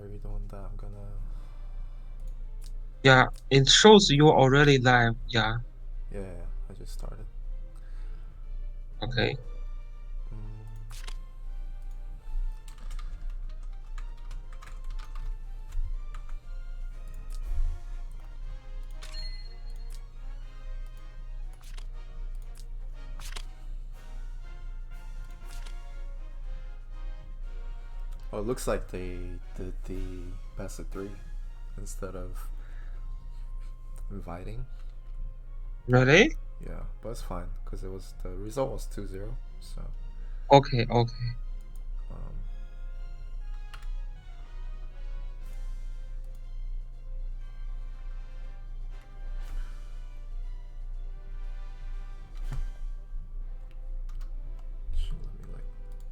While you're doing that, I'm gonna... Yeah, it shows you already live. Yeah. Yeah, I just started. Okay. Oh, it looks like they did the best of 3 instead of inviting. Really? Yeah, but it's fine because the result was 2-0. So. Okay. Um,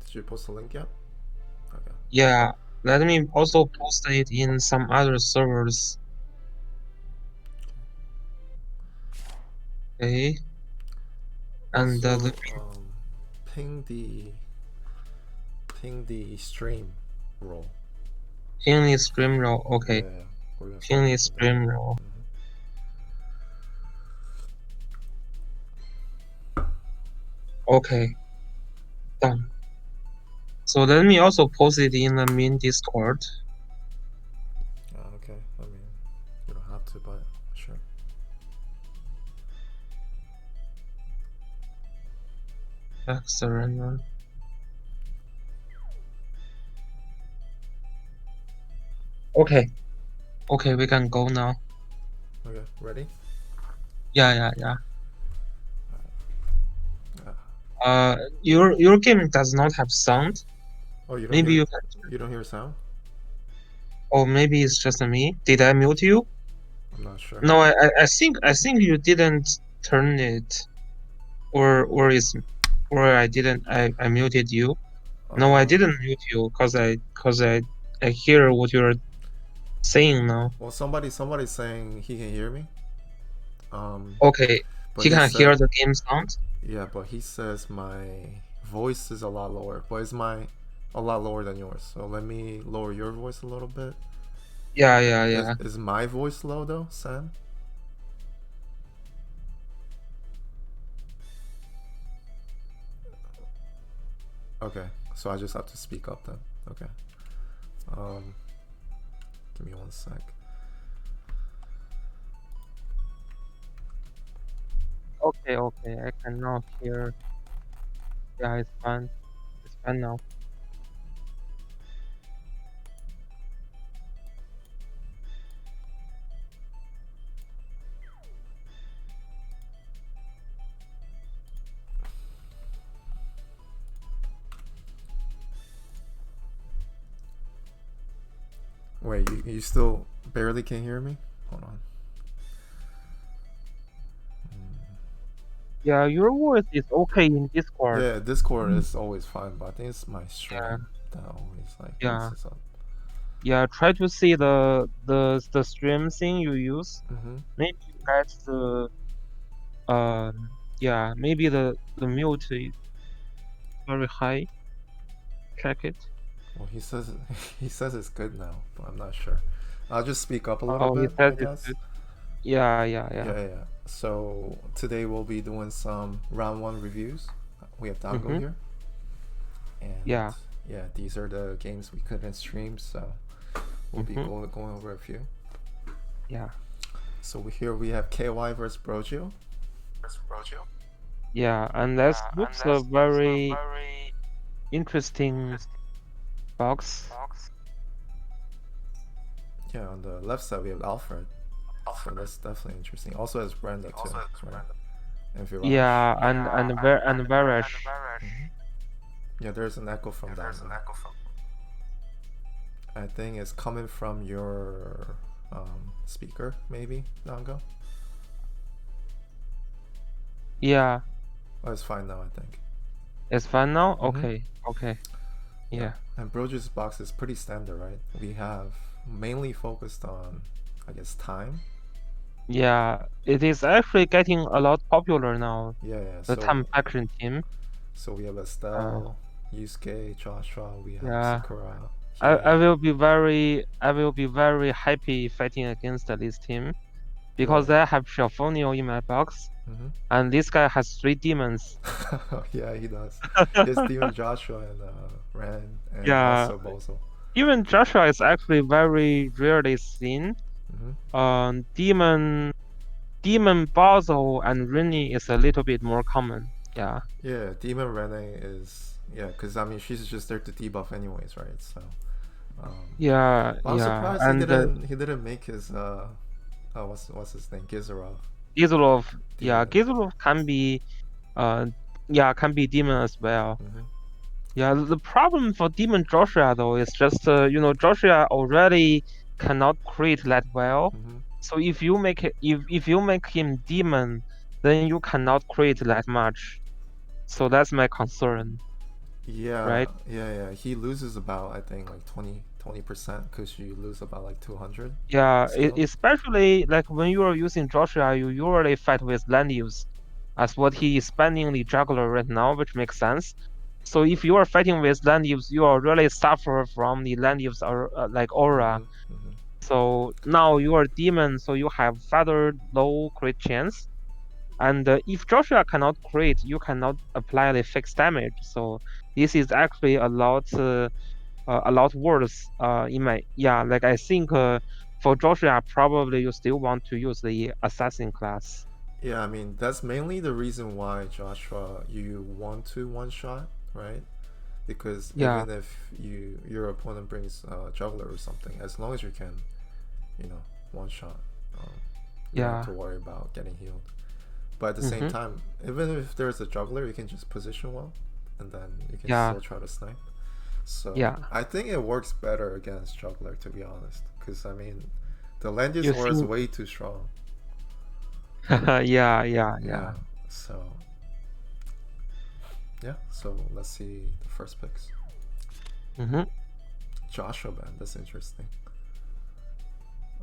did you post the link yet? Okay. Yeah. Let me also post it in some other servers. Okay. And Also, ping the stream role. ping the stream role. Okay. Yeah, we're gonna Ping the stream role. Okay. Done. So let me also post it in the main Discord. Okay. I mean, you don't have to, but sure. Excellent. Okay. Okay, we can go now. Okay, ready? Yeah. Your game does not have sound. Oh, you don't Maybe hear? you can. You don't hear sound? Or maybe it's just me. Did I mute you? I'm not sure. No, I think you didn't turn it, or I didn't. I muted you. No, I didn't mute you because I hear what you're saying now. Well, somebody's saying he can hear me. Okay, But he can hear the game sound. Yeah, but he says my voice is a lot lower. But it's a lot lower than yours. So let me lower your voice a little bit. Yeah. Is my voice low though, Sam? Okay, so I just have to speak up then. Okay. Give me 1 sec. Okay, I cannot hear. Yeah, it's fine. It's fine now. Wait, you still barely can hear me? Hold on. Yeah, your voice is okay in Discord. Yeah, Discord is always fine, but I think it's my stream that always messes up. Yeah, try to see the stream thing you use. Maybe you get the maybe the mute is very high. Check it. Well, he says it's good now, but I'm not sure. I'll just speak up a little He bit, says I guess. good. Yeah. Yeah. So today we'll be doing some round 1 reviews. We have Dango here. And yeah, these are the games we couldn't stream, so we'll be going over a few. Yeah. So here we have KY versus Brojio. Yeah, and that looks a very interesting box. Yeah, on the left side we have Alfred. So that's definitely interesting. Also has Brenda too, right? And Viraj. Yeah, and Varash. Yeah, there's an echo from that. I think it's coming from your speaker, maybe, Dango. Yeah. Oh, it's fine now, I think. It's fine now? Okay. Yeah. And Brojio's box is pretty standard, right? We have mainly focused on, I guess, time. Yeah, it is actually getting a lot popular now. Yeah. The time faction team. So we have Estelle, Yusuke, Joshua, we have Sakura. I will be very happy fighting against this team because Yeah. I have Shelfonio in my box, Mm-hmm. and this guy has 3 demons. Yeah, he does. His Demon Joshua and Ran and Yeah, also Bozo. even Joshua is actually very rarely seen. Mm-hmm. Demon Basil and Rini is a little bit more common. Yeah. Yeah, Demon Rene is because I mean she's just there to debuff anyways, right? So Yeah, I'm yeah, surprised and he didn't make his what's his name, Gizarov Gizlov, yeah, demon. Gizlov can be uh can be demon as well. Mm-hmm. Yeah, the problem for Demon Joshua though is just Joshua already cannot crit that well. Mm-hmm. So if you make him demon, then you cannot crit that much. So that's my concern, Yeah, right? yeah. He loses about I think like 20% because you lose about like 200 Yeah, skill. especially like when you are using Joshua, you usually fight with land use, as what he is spending the juggler right now, which makes sense. So if you are fighting with land use, you are really suffer from the land use or like aura. Mm-hmm. Mm-hmm. So now you are demon, so you have further low crit chance. And if Joshua cannot crit, you cannot apply the fixed damage. So this is actually a lot worse. Like I think for Joshua, probably you still want to use the assassin class. Yeah, I mean that's mainly the reason why Joshua you want to one shot, right? Because Yeah, even if your opponent brings juggler or something, as long as you can, you know, one shot, um, you don't have yeah, to worry about getting healed. But at the same mm-hmm, time, even if there's a juggler, you can just position well, and then you can yeah, still try to snipe. So yeah. I think it works better against juggler, to be honest, because I mean, the land use You aura is think? way too strong. Yeah, yeah, yeah. Yeah. So yeah. So let's see the first picks. Mm-hmm. Joshua band. That's interesting.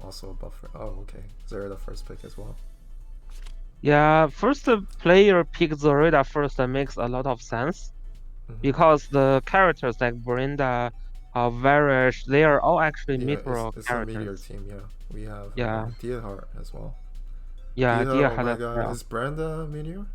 Also a buffer. Oh, okay. Zero the first pick as well. Yeah, first player pick Zorida first makes a lot of sense Mm-hmm. because the characters like Brenda, Varish, they are all actually Yeah, Meteor it's a meteor characters. team. Yeah, we have Yeah, Diehard as well. yeah, Diehard, Deer had as Omega. well. Is Brenda meteor?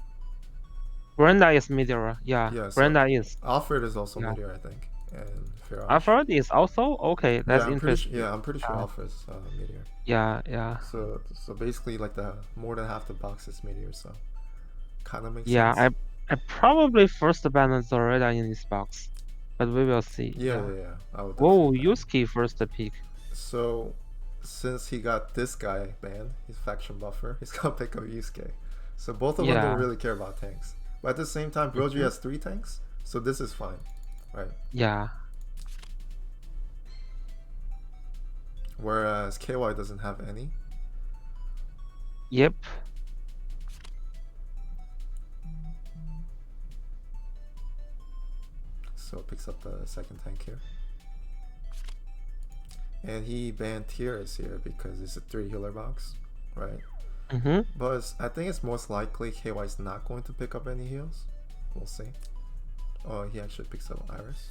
Brenda is Meteor. Yeah, Yeah. So Brenda is. Alfred is also Yeah. meteor, I think, and Firash. Alfred is also okay. Yeah, That's interesting. I'm pretty sure Uh, Alfred's meteor. yeah, yeah, So basically, like the more than half the box is meteor. So kind of makes yeah. sense. I probably first ban Zoreda in this box, but we will see. Yeah, Yeah. yeah, yeah. I would Whoa, definitely ban. Yusuke first pick. So since he got this guy banned, he's faction buffer. He's gonna pick up Yusuke. So both of them don't Yeah. really care about tanks. But at the same time, Brojio Mhm. has 3 tanks, so this is fine, right? Yeah. Whereas KY doesn't have any. Yep. So picks up the second tank here. And he banned Tiers here because it's a 3 healer box, right? Mm-hmm. But I think it's most likely KY is not going to pick up any heals. We'll see. Oh, he actually picks up Iris.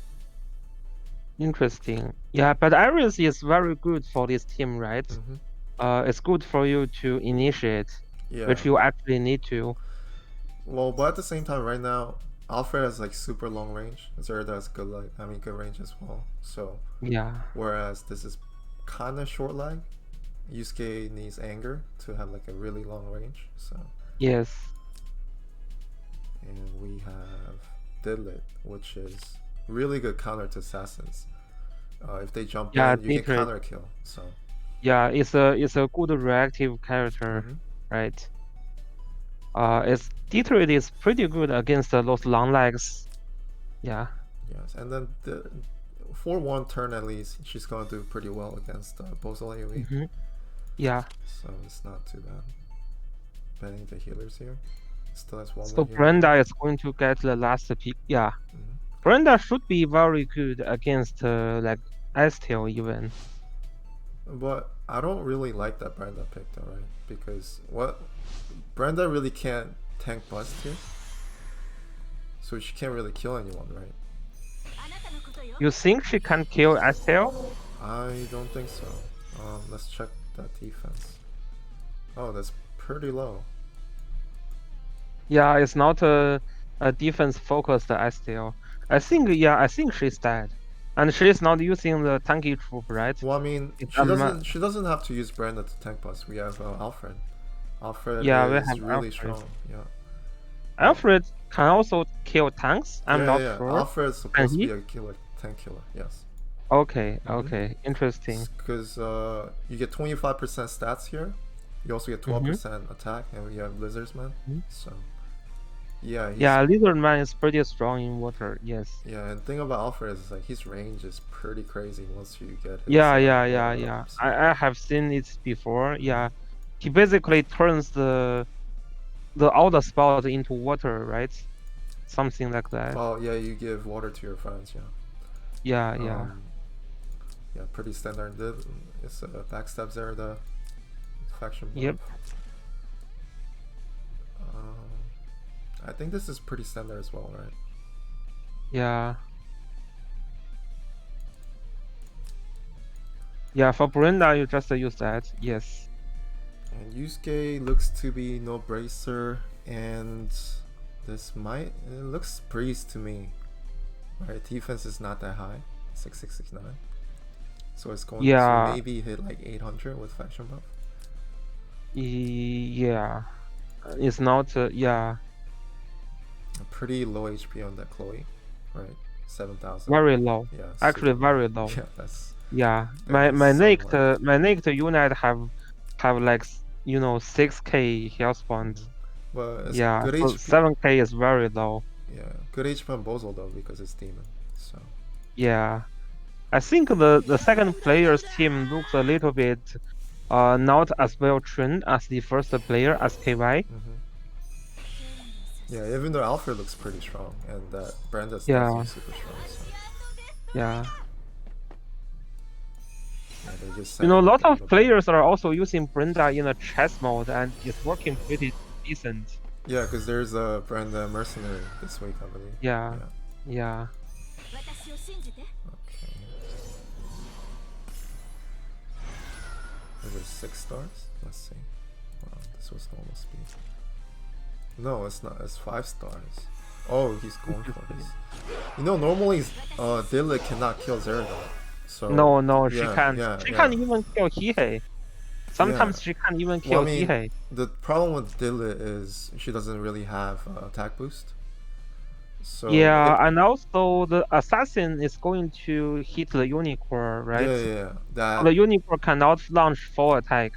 Interesting. Yeah, but Iris is very good for this team, right? Mm-hmm. It's good for you to initiate, Yeah. which you actually need to. Well, but at the same time, right now, Alfred has like super long range. Zerda has good good range as well. So Yeah. whereas this is kind of short lag, Yusuke needs anger to have like a really long range. So Yes. and we have Didlit, which is really good counter to assassins. If they jump Yeah, in, you can Dietrich. counter kill. So Yeah, it's a good reactive character, mm-hmm. right? Its Dietrich is pretty good against those long legs. Yeah. Yes, and then for one turn at least, she's gonna do pretty well against Bozal AoE. Mm-hmm. Yeah. So it's not too bad. Banning the healers here. Still has one So more healer. Brenda is going to get the last pick. Yeah. Mm-hmm. Brenda should be very good against like Estel even. But I don't really like that Brenda pick though, right? Because Brenda really can't tank bust here. So she can't really kill anyone, right? You think she can kill STL? I don't think so. Let's check that defense. Oh, that's pretty low. Yeah, it's not a defense focused STL. I think she's dead. And she's not using the tanky troop, right? Well, I mean, It's she doesn't have to use Brenda to tank boss. We have Alfred. Alfred Yeah, we is have really Alfred. strong. Yeah. Alfred can also kill tanks. I'm not yeah. sure. Alfred is supposed to be a killer, tank killer. Yes. Okay, okay, interesting. Because you get 25% stats here. You also get 12% attack, and we have Lizardsman. So yeah, Lizardman is pretty strong in water. Yes. Yeah, and the thing about Alfred is like his range is pretty crazy once you get his. Yeah. I have seen it before. Yeah, he basically turns the outer spot into water, right? Something like that. Oh yeah, you give water to your friends. Yeah. Yeah, pretty standard. It's a backstab there, the faction buff. Yep. I think this is pretty standard as well, right? Yeah. Yeah, for Brenda, you just use that. Yes. And Yusuke looks to be no bracer, and this it looks breeze to me. Right, defense is not that high, 6669. So it's going to maybe hit like 800 with faction buff. Yeah, it's not. Yeah. A pretty low HP on that Chloe, right? 7,000. Very low. Yeah. Actually, very low. Yeah, that's. Yeah, my naked unit have like 6k health points. But yeah, good so HP. 7k is very low. Yeah, good HP on Bozo though because it's demon. So. Yeah, I think the second player's team looks a little bit not as well trained as the first player as KY. Yeah, even though Alfred looks pretty strong and that Brenda's definitely super strong. So. Yeah. A lot of players are also using Brenda in a chess mode and it's working pretty decent. Yeah, because there's a Brenda mercenary this week, I believe. Yeah. Okay. Is it 6 stars? Let's see. Wow, this was normal speed. No, it's not. It's 5 stars. Oh, he's going for this. Normally, Dilla cannot kill Zerda. So no, she can't. She can't even kill Hihei. Sometimes she can't even kill Hihei. The problem with Dilla is she doesn't really have attack boost. So and also the assassin is going to hit the unicorn, right? Yeah. The unicorn cannot launch full attack.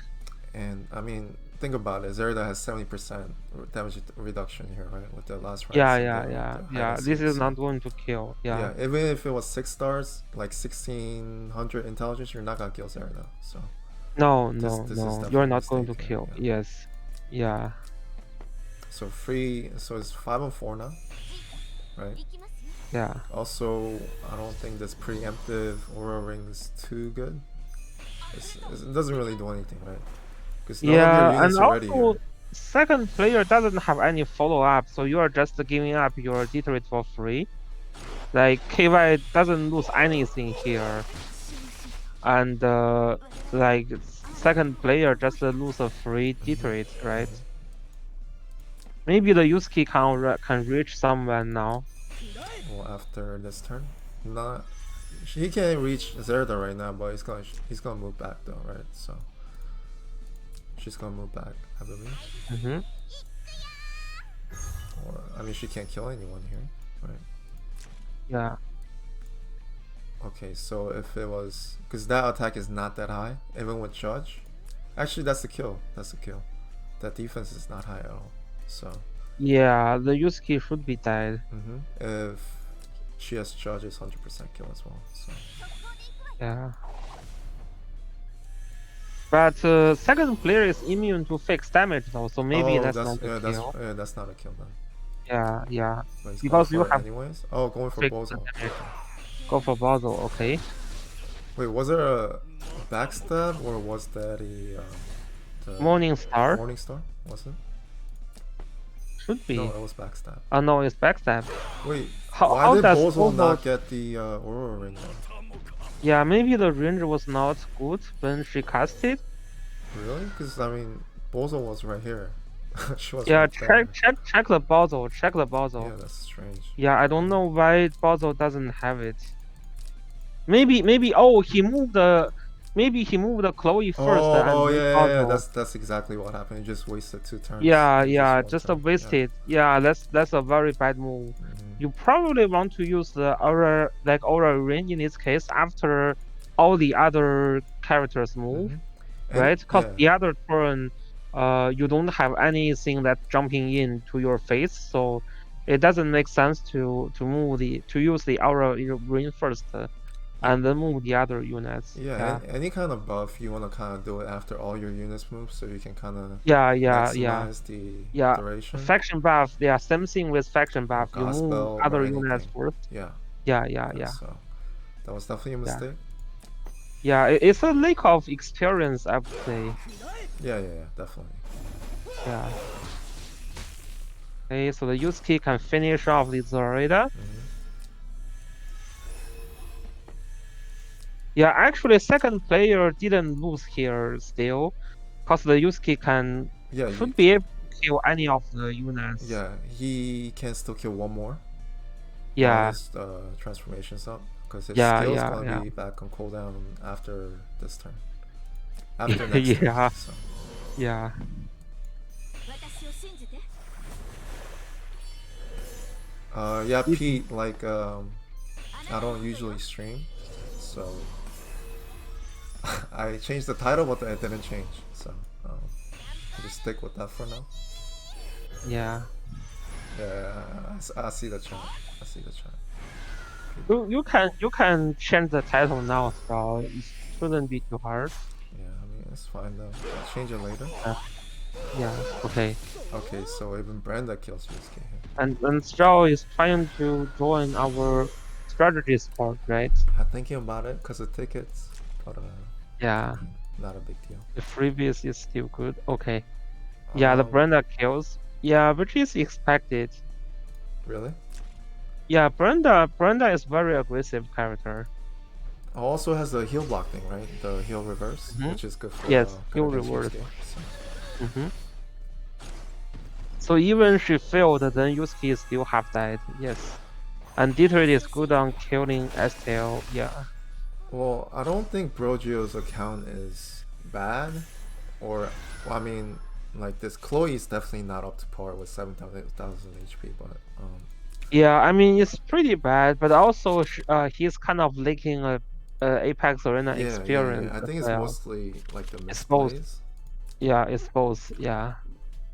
And I mean, think about it. Zerda has 70% damage reduction here, right? With the last round. Yeah. This is not going to kill. Yeah. Even if it was 6 stars, like 1600 intelligence, you're not gonna kill Zerda. So. No. You're not going to kill. Yes. Yeah. So free. So it's 5 on 4 now, right? Yeah. Also, I don't think this preemptive Aura Ring is too good. It doesn't really do anything, right? And also, second player doesn't have any follow-up, so you are just giving up your deteriorate for free. Like, KY doesn't lose anything here. And, like, second player just lose a free deteriorate, right? Maybe the Yusuke can reach somewhere now. Well, after this turn? He can't reach Zerda right now, but he's gonna move back though, right? So she's gonna move back, I believe. Or I mean, she can't kill anyone here, right? Yeah. Okay, so if it was because that attack is not that high, even with Judge. Actually, that's the kill. That defense is not high at all. So. Yeah, the Yusuke should be dead. If she has Judge, it's 100% kill as well. So. Yeah. But second player is immune to fixed damage though, so maybe that's not a kill. That's not a kill then. Yeah. Because you have anyways. Oh, going for Bozo. Go for Bozo, okay. Wait, was there a backstab or was that a Morningstar? Morningstar, was it? Should be. No, it was backstab. Oh no, it's backstab. Wait, Why did does Bozo Bozo? not get the Aurora Ring though? Yeah, maybe the range was not good when she casted. Really? Because I mean, Bozo was right here. She was Yeah, right there. check the Bozo. Check the Bozo. Yeah, that's strange. Yeah, I don't know why Bozo doesn't have it. Maybe oh maybe he moved the Chloe first and then Yeah. Bozo. That's exactly what happened. He just wasted 2 turns. Yeah, One just a turn. wasted. Yeah, that's a very bad move. Mhm. You probably want to use the aura ring in this case after all the other characters move, And right? Because the other turn, you don't have anything that's jumping in to your face, so it doesn't make sense to use the aura ring first, and then move the other units. yeah, any kind of buff you want to kind of do it after all your units move, so you can kind of Yeah. maximize the duration. Faction buff. Yeah, same thing with faction buff. You move Gospel other or units anything. first. Yeah. Yeah. So that was definitely a mistake. Yeah, it's a lack of experience, I would say. Yeah, definitely. Yeah. Okay, so the Yusuke can finish off the Zoraida. Yeah, actually, second player didn't lose here still, because the Yusuke should be able to kill any of the units. Yeah, he can still kill one more. Yeah. While his transformation's up, because his skill's gonna be back on cooldown after this turn. After next turn. So. Yeah. Yeah, Pete, like, I don't usually stream, so I changed the title, but it didn't change, so just stick with that for now. Yeah. Yeah, I see the chat. I see the chat. You can change the title now, so it shouldn't be too hard. Yeah, I mean it's fine though. I'll change it later. Yeah. Okay. Okay, so even Brenda kills Yusuke here. And Strao is trying to join our strategy sport, right? I'm thinking about it because of tickets, but yeah, not a big deal. The freebies is still good. Okay. Yeah, the Brenda kills. Yeah, which is expected. Really? Yeah, Brenda is very aggressive character. Also has the heal block thing, right? The heal reverse, which is good for heal reverse. So even she failed, then Yusuke still have died. Yes. And Detroit is good on killing STL. Yeah. Well, I don't think Brojio's account is bad, or well, I mean, like this Chloe is definitely not up to par with 7,000 HP, but yeah, I mean it's pretty bad, but also he's kind of lacking a Apex Arena experience. I think it's mostly like the misplays. Yeah, it's both. Yeah.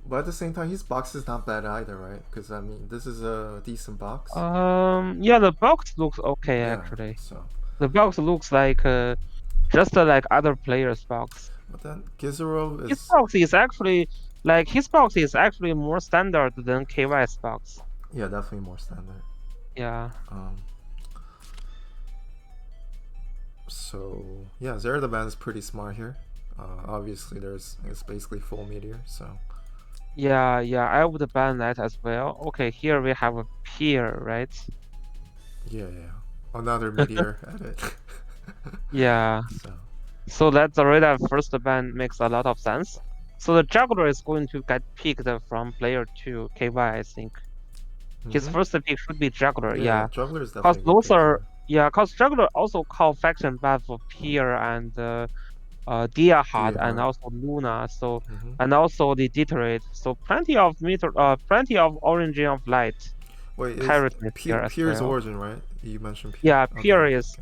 But at the same time, his box is not bad either, right? Because I mean, this is a decent box. Yeah, the box looks okay actually. So the box looks like just like other players' box. But then Gizero is his box is actually more standard than KY's box. Yeah, definitely more standard. Yeah. So yeah, Zera Band is pretty smart here. Obviously, it's basically full meteor, so. Yeah, I would ban that as well. Okay, here we have a peer, right? Yeah. Another meteor at it. Yeah. So that Zoraida first ban makes a lot of sense. So the Jagger is going to get picked from player 2, KY, I think. His first pick should be Jagger, yeah. Jagger is definitely because Jagger also call faction buff for Peer and Diahad and also Luna, so and also the Detroit. So plenty of Origin of Light. Wait, Peer's origin, right? You mentioned Peer. Yeah, Peer is.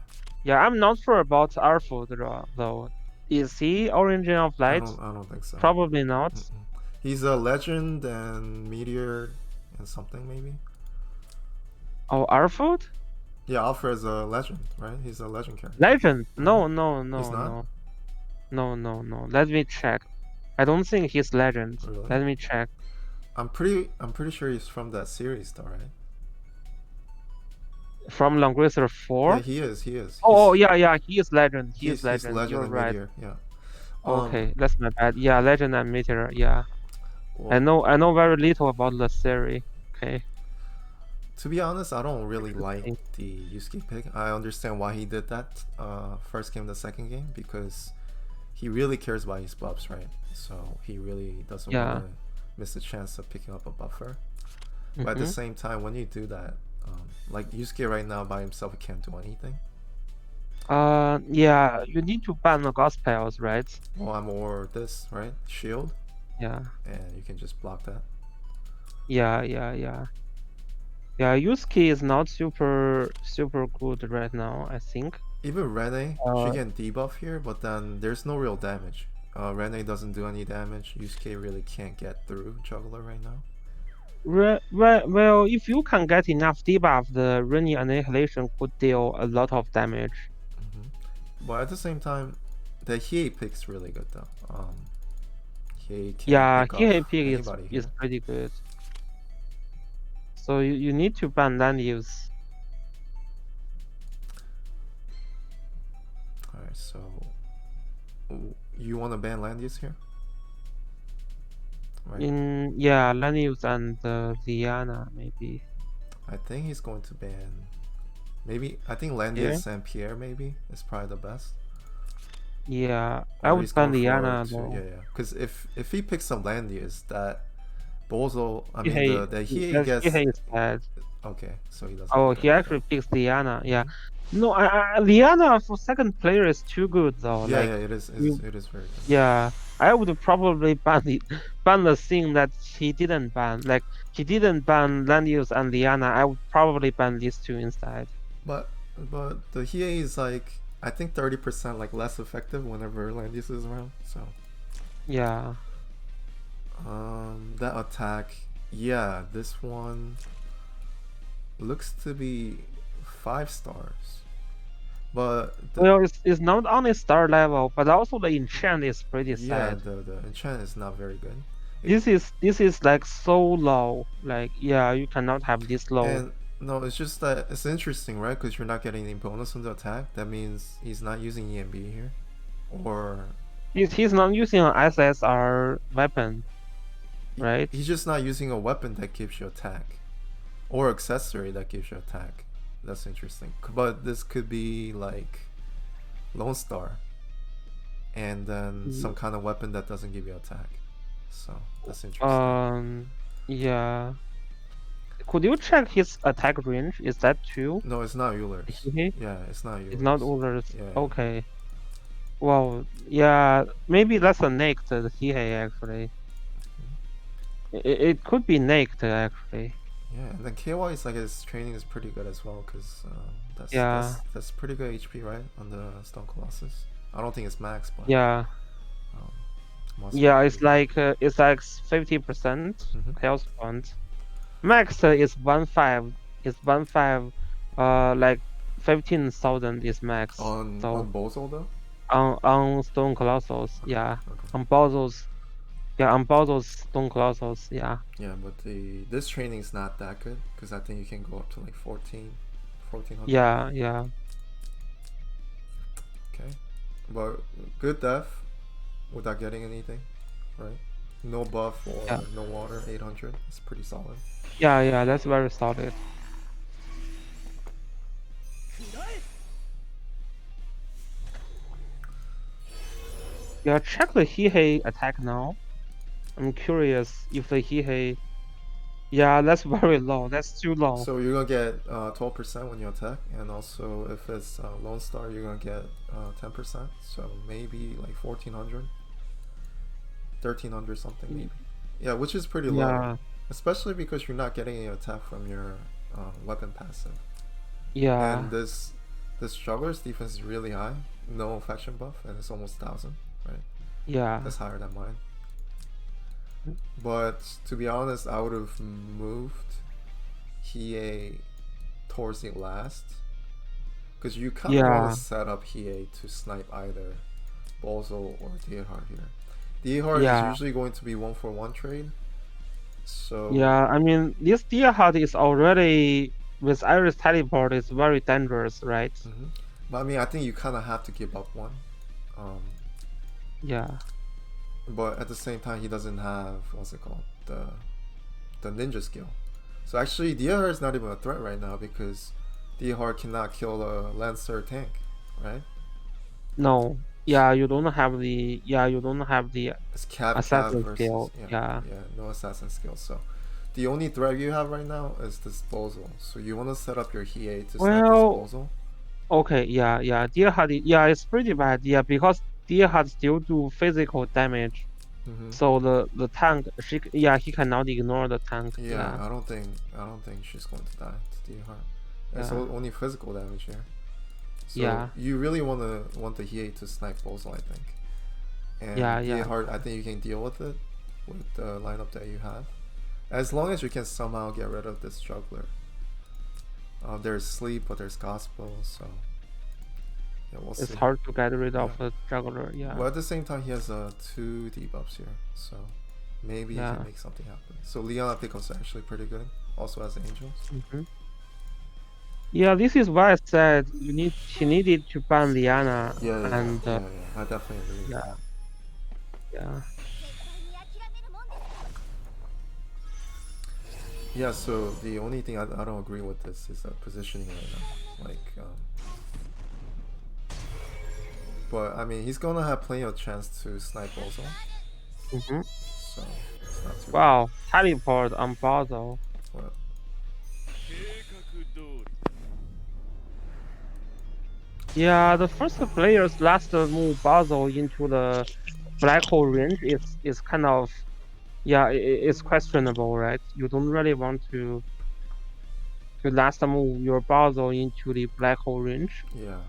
Yeah, I'm not sure about Arfu though. Is he Origin of Light? I don't think so. Probably not. He's a legend and meteor and something maybe. Oh, Arfu? Yeah, Alfred is a legend, right? He's a legend character. Legend? No. He's not? No. Let me check. I don't think he's legend. Really? Let me check. I'm pretty sure he's from that series though, right? From Langrisser 4? Yeah, he is. Oh, yeah, he is legend. He is legend. He's legend. You're right. Meteor, yeah. Okay, that's my bad. Yeah, legend and meteor. Yeah. Well, I know very little about the series. Okay. To be honest, I don't really like the Yusuke pick. I understand why he did that first game, the second game, because he really cares about his buffs, right? So he really doesn't want to miss the chance of picking up a buffer. But at the same time, when you do that, like Yusuke right now by himself, he can't do anything. Yeah, you need to ban the gospels, right? Well, I'm or this, right? Shield. Yeah. And you can just block that. Yeah. Yeah, Yusuke is not super good right now, I think. Even Rene, she can debuff here, but then there's no real damage. Rene doesn't do any damage. Yusuke really can't get through Juggler right now. Well, if you can get enough debuff, the Rene Annihilation could deal a lot of damage. But at the same time, the Hiei pick's really good though. Hiei can Hiei pick anybody is pretty good. So you need to ban land use. Alright, so you want to ban land use here? Right. Land use and Diana maybe. I think he's going to ban. Maybe I think Landius and Pierre maybe is probably the best. Yeah, I would ban Diana though. Yeah. Because if he picks up Landius, that Bozo, I mean the he gets. He is bad. Okay, so he doesn't. Oh, he actually picks Diana. Yeah. No, Diana for second player is too good though. Yeah, it is. It is very good. Yeah, I would probably ban the thing that he didn't ban. Like he didn't ban Landius and Diana. I would probably ban these two instead. But the Hiei is like I think 30% like less effective whenever Landius is around. So yeah. That attack, yeah, this one looks to be 5 stars. But well, it's not only star level, but also the enchant is pretty sad. Yeah, the enchant is not very good. This is like so low. Like you cannot have this low. And no, it's just that it's interesting, right? Because you're not getting any bonus on the attack. That means he's not using EMB here, or he's not using an SSR weapon, right? He's just not using a weapon that gives you attack, or accessory that gives you attack. That's interesting. But this could be like Lone Star, and then some kind of weapon that doesn't give you attack. So that's interesting. Yeah. Could you check his attack range? Is that 2? No, it's not Euler's. Yeah, it's not Euler's. It's not Euler's. Yeah. Okay. Well, yeah, maybe that's a naked Hiei actually. It could be naked actually. Yeah, and then KY is like his training is pretty good as well because that's pretty good HP, right, on the Stone Colossus. I don't think it's max, but yeah. It's like 50% health point. Max is 1.5. It's 1.5. Like 15,000 is max. On Bozo though. On Stone Colossus, yeah. Okay. On Bozo's. Yeah, on Bozo's Stone Colossus, yeah. Yeah, but this training is not that good because I think you can go up to like 1400. Yeah. Okay, but good def without getting anything, right? No buff or no water, 800. It's pretty solid. Yeah, that's very solid. Yeah, check the Hiei attack now. I'm curious if the Hiei. Yeah, that's very low. That's too low. So you're gonna get 12% when you attack, and also if it's Lone Star, you're gonna get 10%. So maybe like 1400, 1300 something maybe. Yeah, which is pretty low, especially because you're not getting any attack from your weapon passive. Yeah. And this Juggler's defense is really high, no faction buff, and it's almost 1000, right? Yeah. That's higher than mine. But to be honest, I would have moved Hiei towards the last, because you kind of want to set up Hiei to snipe either Bozo or Diehard here. Diehard is usually going to be 1-for-1 trade. So yeah, I mean this Diehard is already with Iris teleport is very dangerous, right? But I mean, I think you kind of have to give up one. Yeah. But at the same time, he doesn't have what's it called, the ninja skill. So actually, DHR is not even a threat right now because DHR cannot kill a Lancer tank, right? No. Yeah, you don't have the It's Cav assassin versus skill. Yeah. no assassin skill. So the only threat you have right now is disposal. So you want to set up your Hie to snipe Well, disposal. okay, yeah. Yeah, it's pretty bad. Yeah, because Deerhard still do physical damage. Mm-hmm. So the tank, he cannot ignore the tank. Yeah, Yeah, I don't think she's going to die to DHR. It's yeah, only physical damage here. So yeah, you really want the Hie to snipe Bozal, I think. And yeah. DHR, I think you can deal with it with the lineup that you have. As long as you can somehow get rid of this juggler. There's sleep, but there's gospel, so yeah, we'll see. It's hard to get rid Yeah. of the juggler. Yeah, But at the same time, he has 2 debuffs here, so maybe he yeah. can make something happen. So Leon Pickle's actually pretty good, also has angels. Mm-hmm. Yeah, this is why I said she needed to ban Liana, and I definitely agree with yeah, that. yeah. Yeah, so the only thing I don't agree with this is positioning right now. Like, but I mean, he's gonna have plenty of chance to snipe also. Mm-hmm. So it's not too Wow, teleport on Basil. bad. Well, Yeah, the first player's last move Basil into the black hole range is kind of it's questionable, right? You don't really want to last move your Basil into the black hole range. yeah.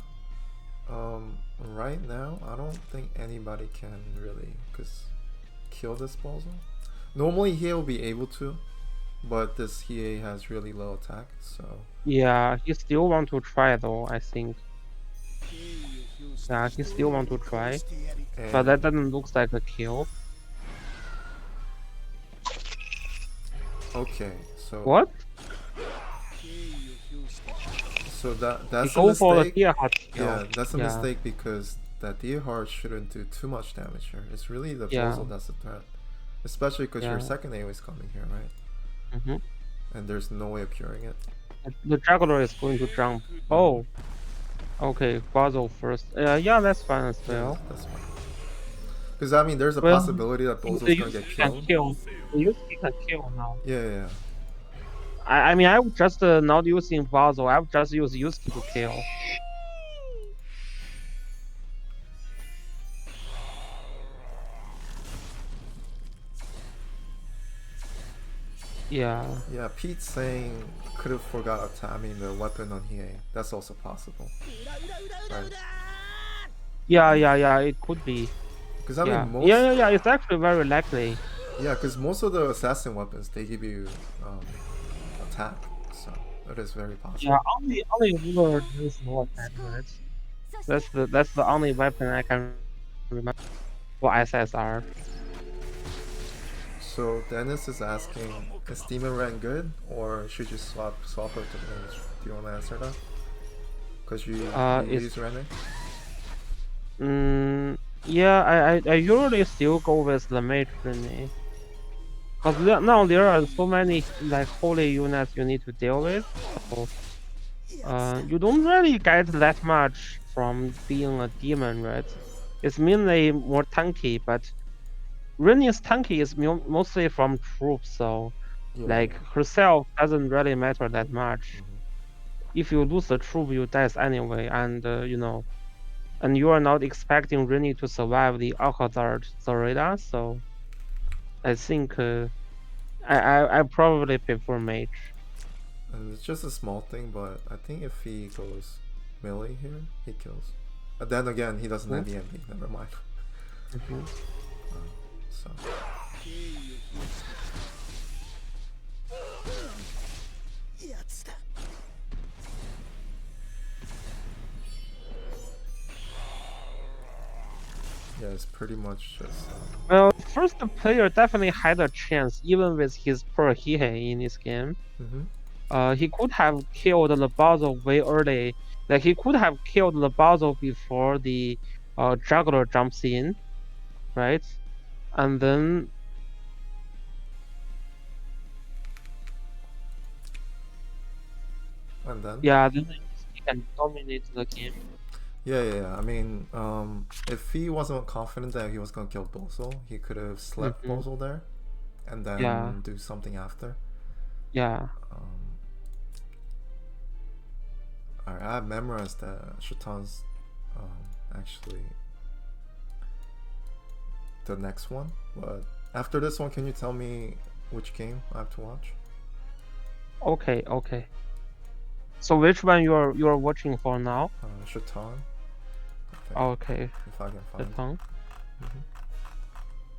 Right now, I don't think anybody can really kill this Bozal. Normally, he will be able to, but this Hie has really low attack, so Yeah, he still want to try though, I think. Yeah, he still want to try, but that doesn't look like a kill. Okay, so What? So that's a Go for the mistake. Deerhard kill. Yeah, that's a mistake because that Deerhard shouldn't do too much damage here. It's really the Bozal that's a threat, especially because your second AoE is coming here, right? Mm-hmm. And there's no way of curing it. The juggler is going to jump. Oh, okay, Basil first. Yeah, that's fine as well. Yeah, that's fine. Because I mean, there's a possibility that Bozal's gonna get killed. The Yusuke can kill now. Yeah. I mean, I would just not using Basil. I would just use Yusuke to kill. Yeah. Yeah, Pete's saying could have forgot timing the weapon on Hie. That's also possible. Right. Yeah. It could be. Because I mean, most. Yeah. It's actually very likely. Yeah, because most of the assassin weapons they give you attack, so that is very possible. Yeah, only Ruler does no attack, right? That's the only weapon I can remember for SSR. So Dennis is asking, is Demon Ren good, or should you swap her to Mage? Do you want to answer that? Because you use Rene? Yeah, I usually still go with the Mage Rene. Because now there are so many like holy units you need to deal with, so you don't really get that much from being a demon, right? It's mainly more tanky, but Rene's tanky is mostly from troops, so like herself doesn't really matter that much. If you lose the troop, you die anyway, and and you are not expecting Rene to survive the Alcazar Zareda, so I think I probably prefer Mage. And it's just a small thing, but I think if he goes melee here, he kills. But then again, he doesn't have EMP, never mind. So. Yeah, it's pretty much just. Well, first player definitely had a chance, even with his poor Hiei in this game. He could have killed the Basil way early. Like he could have killed the Basil before the juggler jumps in, right? And then And then? Yeah, then he can dominate the game. Yeah. I mean, if he wasn't confident that he was gonna kill Bozo, he could have slept Bozo there, and Yeah. then do something after. Yeah. Alright, I have memorized that Chaton's actually the next one, but after this one, can you tell me which game I have to watch? Okay. So which one you're watching for now? Chaton. Okay. If I can find Chaton.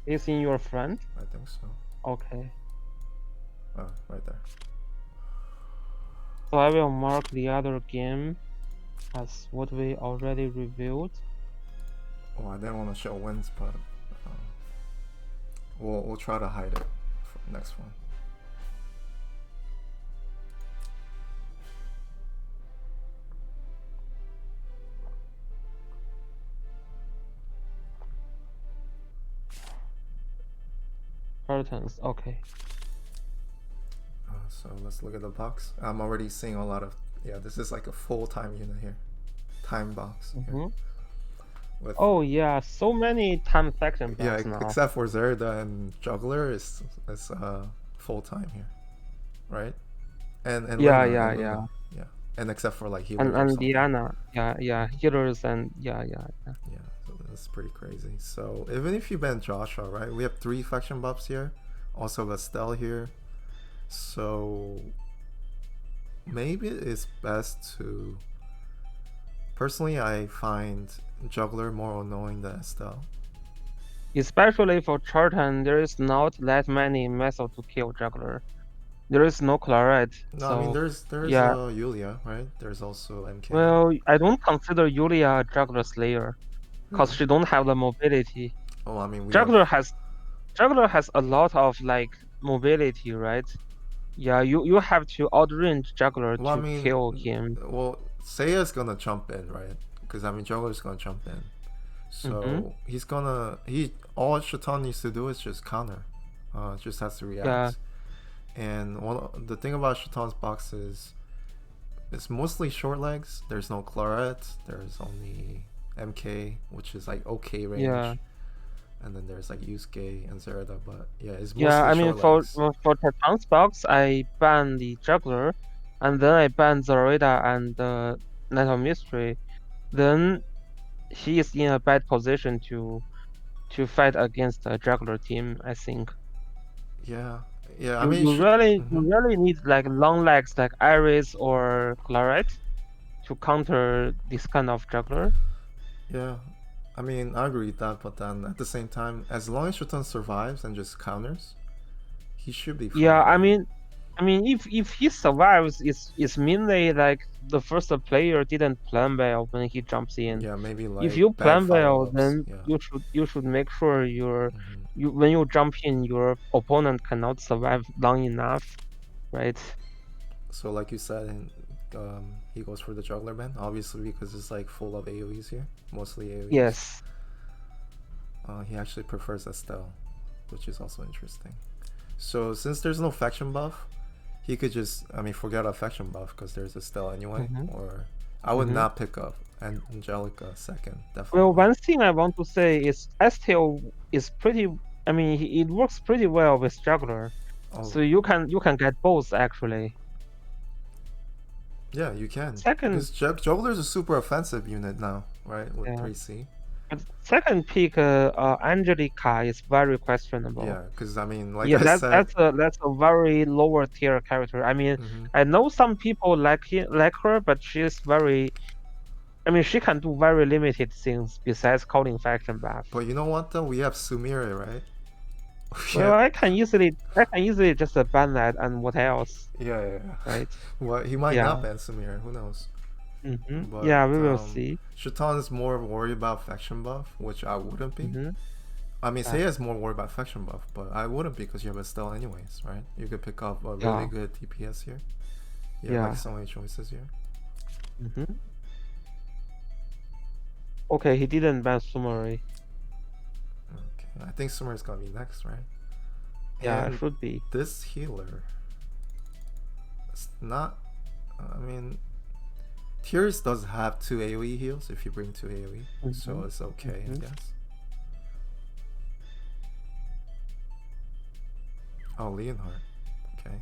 it. Is in your friend? I think so. Okay. Oh, right there. So I will mark the other game as what we already reviewed. Oh, I didn't want to show wins, but we'll try to hide it for the next one. Curtains, okay. So let's look at the box. I'm already seeing a lot of, this is like a full-time unit here. Time box here. With, yeah, so many time faction box now. Except for Zerda and Juggler is full-time here, right? And yeah, Luna, yeah. And except for like healers and Diana, yeah, healers and yeah. So that's pretty crazy. So even if you ban Joshua, right? We have 3 faction buffs here, also Vestel here. So maybe it's best to. Personally, I find Juggler more annoying than Estelle. Especially for Chaton, there is not that many methods to kill Juggler. There is no Claret. No, so, I mean there's Yulia, right? There's also MK. Well, I don't consider Yulia a Juggler Slayer, because she don't have the mobility. Oh, I mean Juggler has a lot of like mobility, right? Yeah, you have to outrange Juggler to kill him. Well, Seiya's gonna jump in, right? Because I mean Juggler's gonna jump in. So he's gonna all Chaton needs to do is just counter. Just has to react. Yeah. And the thing about Chaton's box is it's mostly short legs. There's no Claret. There's only MK, which is like okay range. Yeah. And then there's like Yusuke and Zerda, but it's mostly I mean short for Chaton's box, I ban the Juggler, and then I ban Zerda and Night of Mystery. Then he is in a bad position to fight against the Juggler team, I think. Yeah. I mean, you really need like long legs like Iris or Claret to counter this kind of Juggler. Yeah, I mean, I agree with that, but then at the same time, as long as Chaton survives and just counters, he should be fine. Yeah, I mean, if he survives, it's mainly like the first player didn't plan well when he jumps in. Yeah, maybe like if you plan well, then you should make sure when you jump in, your opponent cannot survive long enough, right? So like you said, he goes for the Juggler ban, obviously because it's like full of AoEs here, mostly AoEs. Yes. He actually prefers Estelle, which is also interesting. So since there's no faction buff, he could just, forget a faction buff because there's Estelle anyway. Or I would not pick up Angelica second, definitely. Well, one thing I want to say is Estelle is pretty. It works pretty well with Juggler, so you can get both actually. Yeah, you can. Second, because Juggler is a super offensive unit now, right? With 3C. But second pick, Angelica is very questionable. Yeah, because like I said, that's a very lower tier character. I know some people like her, but she's very. She can do very limited things besides calling faction buff. But you know what though? We have Sumire, right? Well, I can easily just ban that, and what else? Yeah. Right. Well, he might not ban Sumire. Who knows? But, yeah, we will see. Chaton is more worried about faction buff, which I wouldn't be. Seiya is more worried about faction buff, but I wouldn't be because you have Estelle anyways, right? You could pick up a really good DPS here. Like so many choices here. Okay, he didn't ban Sumire. Okay, I think Sumire is gonna be next, right? Yeah, it should be. This healer, it's not. Tears does have 2 AoE heals if you bring 2 AoE, so it's okay, I guess. Oh, Leonhardt. Okay.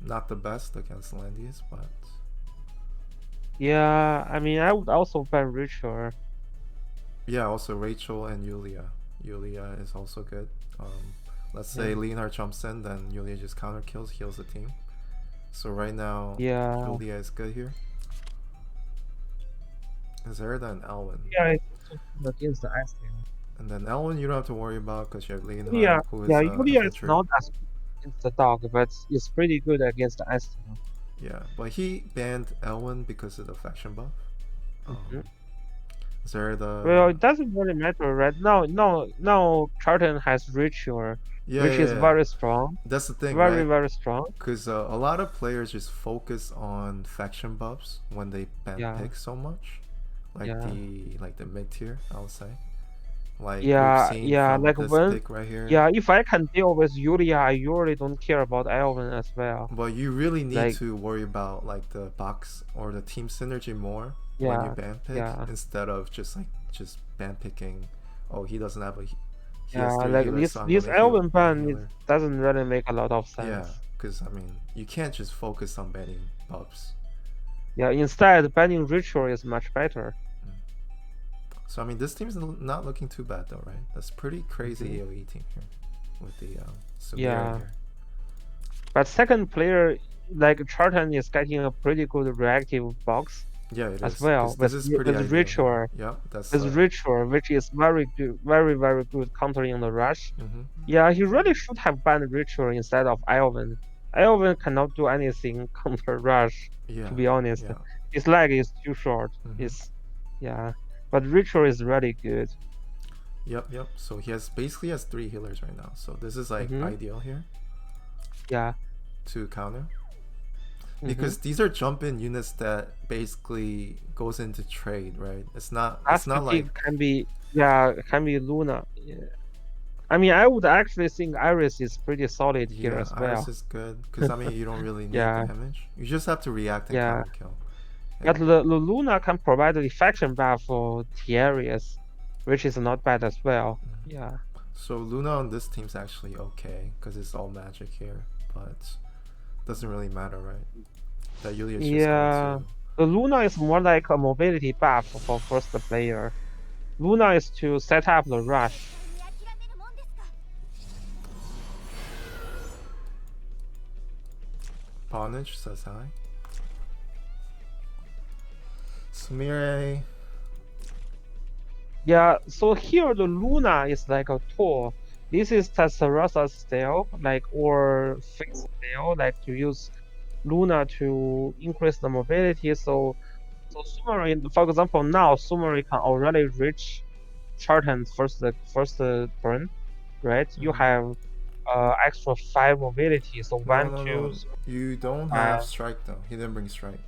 Not the best against Landius, but Yeah, I mean, I would also ban Ritual. yeah, also Rachel and Yulia. Yulia is also good. Let's say Leonhardt jumps in, then Yulia just counter kills, heals the team. So right now, Yulia is good here. Zerda and Elwin. Yeah, it's also against the Ice Tail. And then Elwin you don't have to worry about because you have Leonhardt, Yeah, who is Yulia is not as good against the dog, but it's pretty good against the Ice Tail. Yeah, but he banned Elwin because of the faction buff. Zerda. Well, it doesn't really matter, right? Now Chaton has Ritual, which is very strong. That's the thing, very, right? Very strong. Because a lot of players just focus on faction buffs when they ban pick so much, like the mid tier, I would say. Like like this when pick right here. if I can deal with Yulia, I usually don't care about Elvin as well. But you really need to worry about like the box or the team synergy more when you ban pick instead of just ban picking. Oh, he doesn't have a. This Elvin ban doesn't really make a lot of sense. Yeah, because I mean you can't just focus on banning buffs. Yeah, instead banning Ritual is much better. So I mean, this team's not looking too bad though, right? That's pretty crazy AoE team here with the here. But second player like Chaton is getting a pretty good reactive box. Yeah, it as is. well. This is pretty with Ritual. Yeah, that's with Ritual, which is very good, very good countering the rush. Yeah, he really should have banned Ritual instead of Elvin. Elvin cannot do anything counter rush. To be honest, his leg is too short. But Ritual is really good. Yep. So he basically has 3 healers right now. So this is like ideal here. Yeah. To counter. Because these are jump-in units that basically goes into trade, right? It's not like can be Luna. Yeah. I mean, I would actually think Iris is pretty solid here as well. Iris is good because I mean you don't really need damage. You just have to react and counter kill. But the Luna can provide the faction buff for Tiaris, which is not bad as well. Yeah. So Luna on this team's actually okay because it's all magic here, but doesn't really matter, right? That Yulia just the Luna is more like a mobility buff for first player. Luna is to set up the rush. Ponage says hi. Sumire. Yeah, so here the Luna is like a tool. This is Tesserasa's style, or fixed style, to use Luna to increase the mobility. So Sumire, for example, now Sumire can already reach Chaton first turn, right? You have extra 5 mobility. So No. You don't have strike though. He didn't bring strike.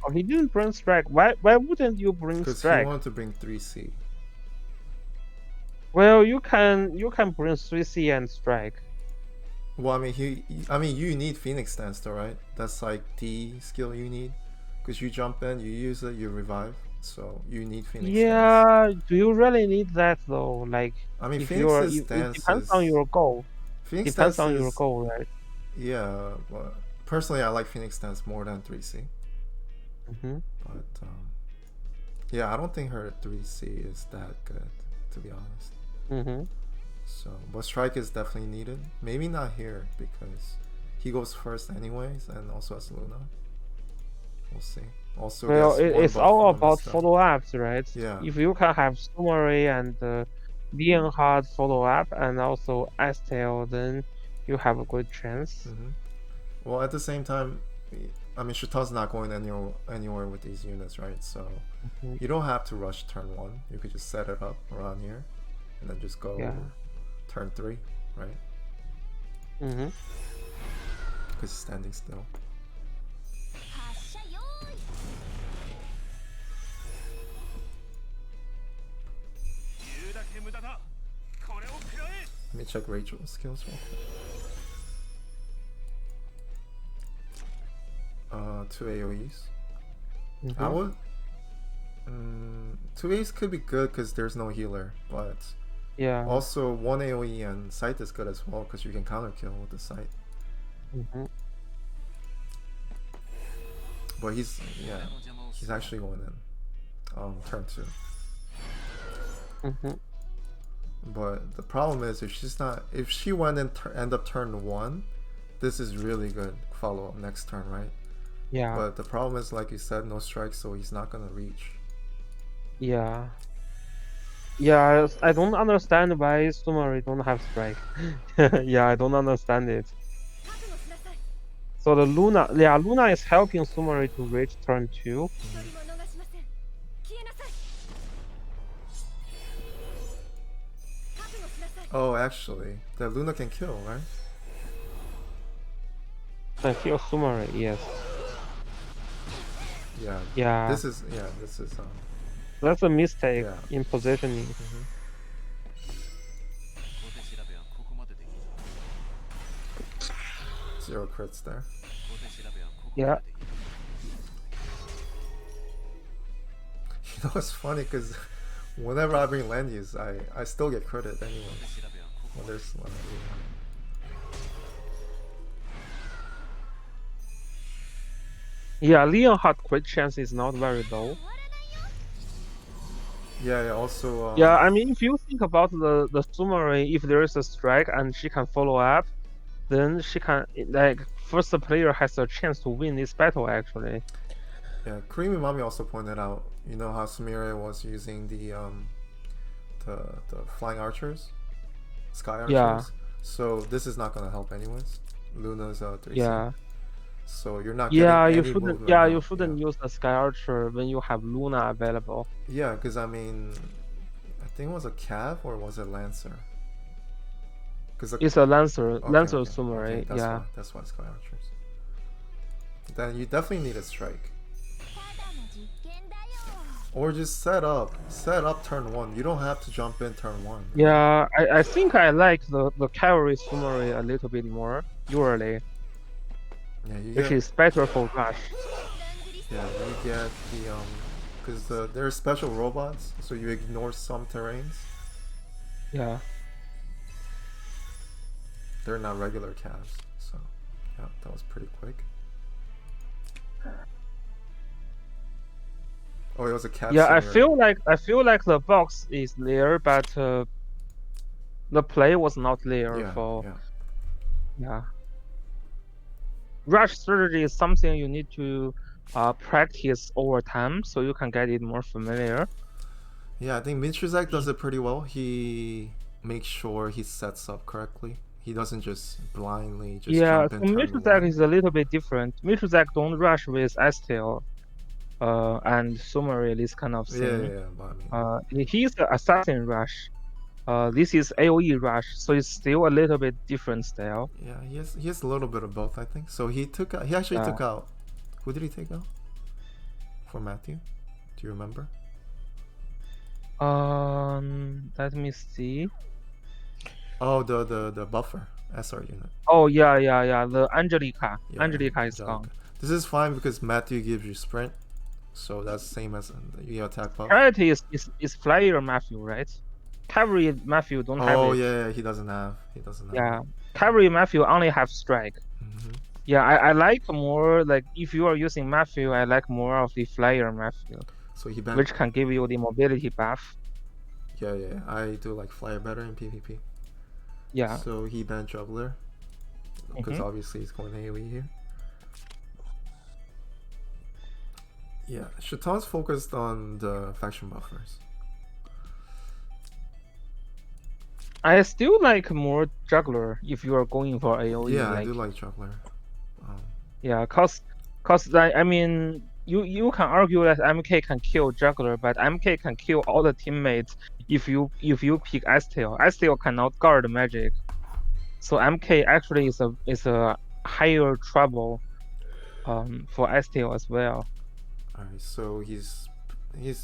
Oh, he didn't bring strike. Why wouldn't you bring strike? Because he wanted to bring 3C. Well, you can bring 3C and strike. Well, I mean, you need Phoenix Dance though, right? That's like the skill you need. Because you jump in, you use it, you revive. So you need Phoenix Dance. Do you really need that though? I mean, Phoenix Dance it depends on your goal. Phoenix depends on your goal, right? Yeah, but personally, I like Phoenix Dance more than 3C. But yeah, I don't think her 3C is that good, to be honest. So, but strike is definitely needed. Maybe not here because he goes first anyways, and also as Luna. We'll see. Also, well, it's all about follow-ups, right? Yeah. If you can have Sumire and Leonhardt follow-up, and also Estel, then you have a good chance. Well, at the same time, I mean, Chaton's not going anywhere with these units, right? So you don't have to rush turn 1. You could just set it up around here, and then just go turn 3, right? Because standing still. Let me check Rachel's skills real quick. 2 AoEs. I would. 2 Ace could be good because there's no healer, but Yeah. also 1 AoE and Sight is good as well because you can counter kill with the Sight. But he's actually going in turn 2. But the problem is if she went and end up turn 1, this is really good follow up next turn, right? Yeah. But the problem is, like you said, no strike, so he's not gonna reach. Yeah. Yeah, I don't understand why Sumari don't have strike. Yeah, I don't understand it. So the Luna is helping Sumari to reach turn 2. Oh, actually, the Luna can kill, right? Can kill Sumari, yes. Yeah. Yeah. This is That's a mistake Yeah. in positioning. 0 crits there. Yeah. You know, it's funny because whenever I bring land use, I still get credit anyway. When there's one. Yeah, Leonhardt crit chance is not very low. Yeah, also. Yeah, I mean, if you think about the Sumari, if there is a strike and she can follow up, then she can, like, first player has a chance to win this battle actually. Yeah, Creamy Mommy also pointed out, you know how Samira was using the flying archers, sky archers. Yeah. So this is not gonna help anyways. Luna's 3C. Yeah. So you're not Yeah, getting you any shouldn't. movement Yeah, help. you shouldn't use the Sky Archer when you have Luna available. Yeah, because I mean, I think it was a Cav or was it Lancer? Because It's a Lancer, okay, Lancer okay, Sumari. okay, Yeah. that's why Sky Archers. Then you definitely need a strike. Or just set up turn 1. You don't have to jump in turn 1. Yeah, I think I like the cavalry Sumari a little bit more usually. Yeah, which is better for rush. Yeah, you get the because they're special robots, so you ignore some terrains. Yeah. They're not regular calves, so yeah, that was pretty quick. Oh, it was a cat. Yeah, Simulator. I feel like the box is there, but the play was not there for. Yeah. Rush strategy is something you need to practice over time, so you can get it more familiar. Yeah, I think Minchuzak does it pretty well. He makes sure he sets up correctly. He doesn't just blindly just jump in. Yeah, so Minchuzak is a little bit different. Minchuzak don't rush with STL and Sumari, this kind of thing. Yeah, but I mean... he's the assassin rush. This is AoE rush, so it's still a little bit different style. Yeah, he has a little bit of both, I think. So he actually took out. Who did he take out? For Matthew, do you remember? Let me see. Oh, the buffer SR unit. Oh yeah, the Angelica. Yeah, Angelica is gone. This is fine because Matthew gives you sprint, so that's the same as the attack buff. Priority is flyer Matthew, right? Cavalry Matthew don't have it. Oh yeah, he doesn't have. Yeah, cavalry Matthew only have strike. Yeah, I like more, like, if you are using Matthew, I like more of the flyer Matthew. So which can give you the mobility buff. Yeah, I do like flyer better in PvP. Yeah. So he banned Juggler because obviously he's going AoE here. Yeah, Chaton's focused on the faction buffers. I still like more Juggler if you are going for AoE. Yeah, I do like Juggler. Yeah, cause I mean, you can argue that MK can kill Juggler, but MK can kill all the teammates if you pick STL. STL cannot guard magic, so MK actually is a higher trouble for STL as well. Alright, so his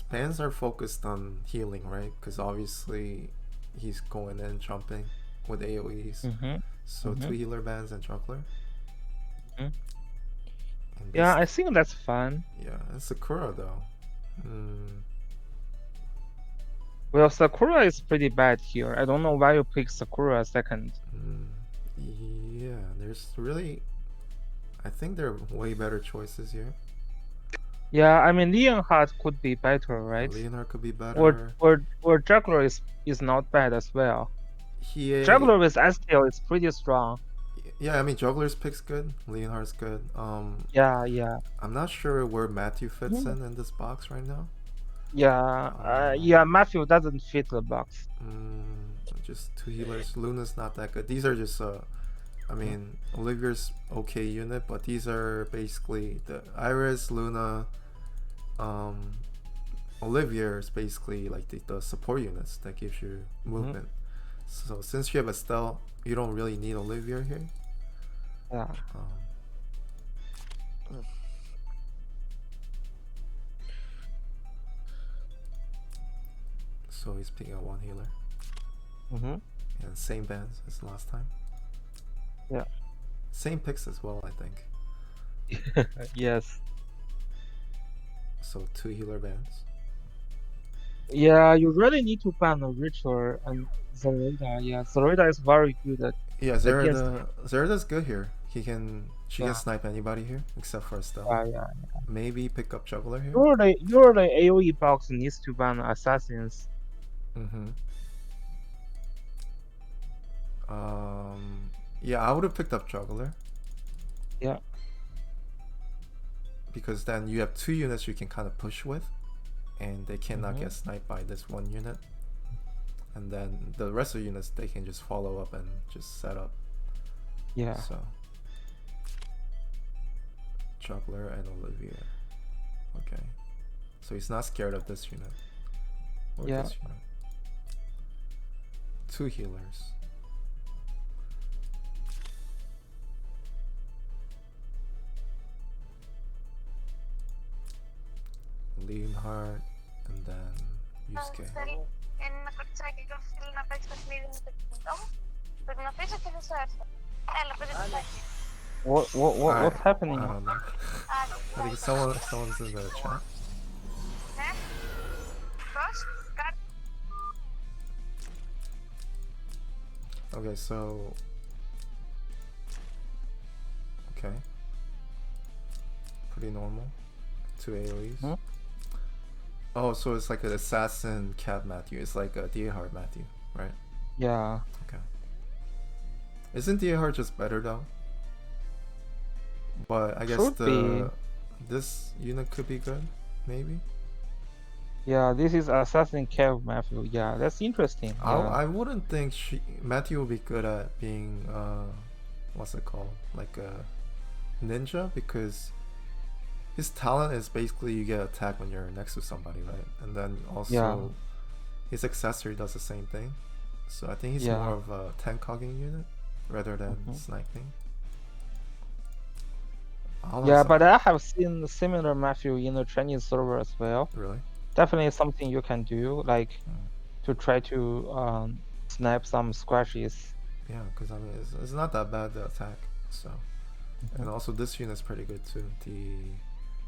bans are focused on healing, right? Because obviously he's going and jumping with AoEs. So 2 healer bans and Juggler. Yeah, I think that's fun. Yeah, and Sakura though. Well, Sakura is pretty bad here. I don't know why you pick Sakura second. Yeah, there's really... I think there are way better choices here. Yeah, I mean Leonhardt could be better, right? Leonhardt could be better. Or Jagger is not bad as well. Jagger with STL is pretty strong. Yeah, I mean Juggler's pick's good. Leonhardt's good. Yeah. I'm not sure where Matthew fits in this box right now. Yeah, Matthew doesn't fit the box. Just 2 healers. Luna's not that good. These are just I mean, Olivier's okay unit, but these are basically the Iris, Luna, Olivier is basically like the support units that gives you movement. So since you have Estelle, you don't really need Olivier here. Yeah. So he's picking up 1 healer. And same bands as last time. Yeah. Same picks as well, I think. Yes. So 2 healer bands. Yeah, you really need to ban the Richard and Zerida. Yeah, Zerida is very good at. Yeah, Zerida's good here. She can snipe anybody here except for Estelle. Yeah. Maybe pick up Juggler here. Your AoE box needs to ban assassins. Yeah, I would have picked up Juggler. Yeah. Because then you have 2 units you can kind of push with, and they cannot get sniped by this 1 unit. And then the rest of the units, they can just follow up and just set up. Yeah. So Juggler and Olivier. Okay. So he's not scared of this unit. Or this unit. 2 healers. Leonhardt and then Yusuke. What's happening? I don't know. I think someone's in the chat. Okay, so pretty normal. 2 AoEs. Oh, so it's like an assassin cat Matthew. It's like a Diehard Matthew, right? Yeah. Okay. Isn't Diehard just better though? But I guess this unit could be good, maybe. Yeah, this is assassin cat Matthew. Yeah, that's interesting. I wouldn't think Matthew would be good at being what's it called, like a ninja, because his talent is basically you get attacked when you're next to somebody, right? And then also his accessory does the same thing. So I think he's more of a tank hogging unit rather than sniping. But I have seen similar Matthew in the Chinese server as well. Really? Definitely something you can do, like to try to snipe some scratches. Yeah, because I mean it's not that bad the attack. So and also this unit's pretty good too. The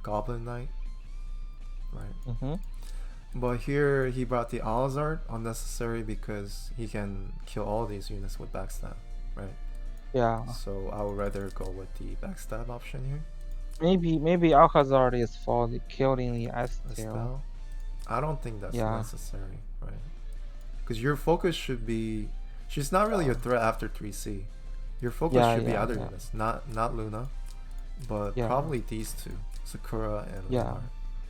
Goblin Knight, right? But here he brought the Alazard unnecessary because he can kill all these units with backstab, right? Yeah. So I would rather go with the backstab option here. Maybe Alcazar is for the killing the Estelle. I don't think that's necessary, right? Because your focus should be, she's not really a threat after 3C. Your focus should be other units, not Luna, but probably these 2, Sakura and Leonhardt.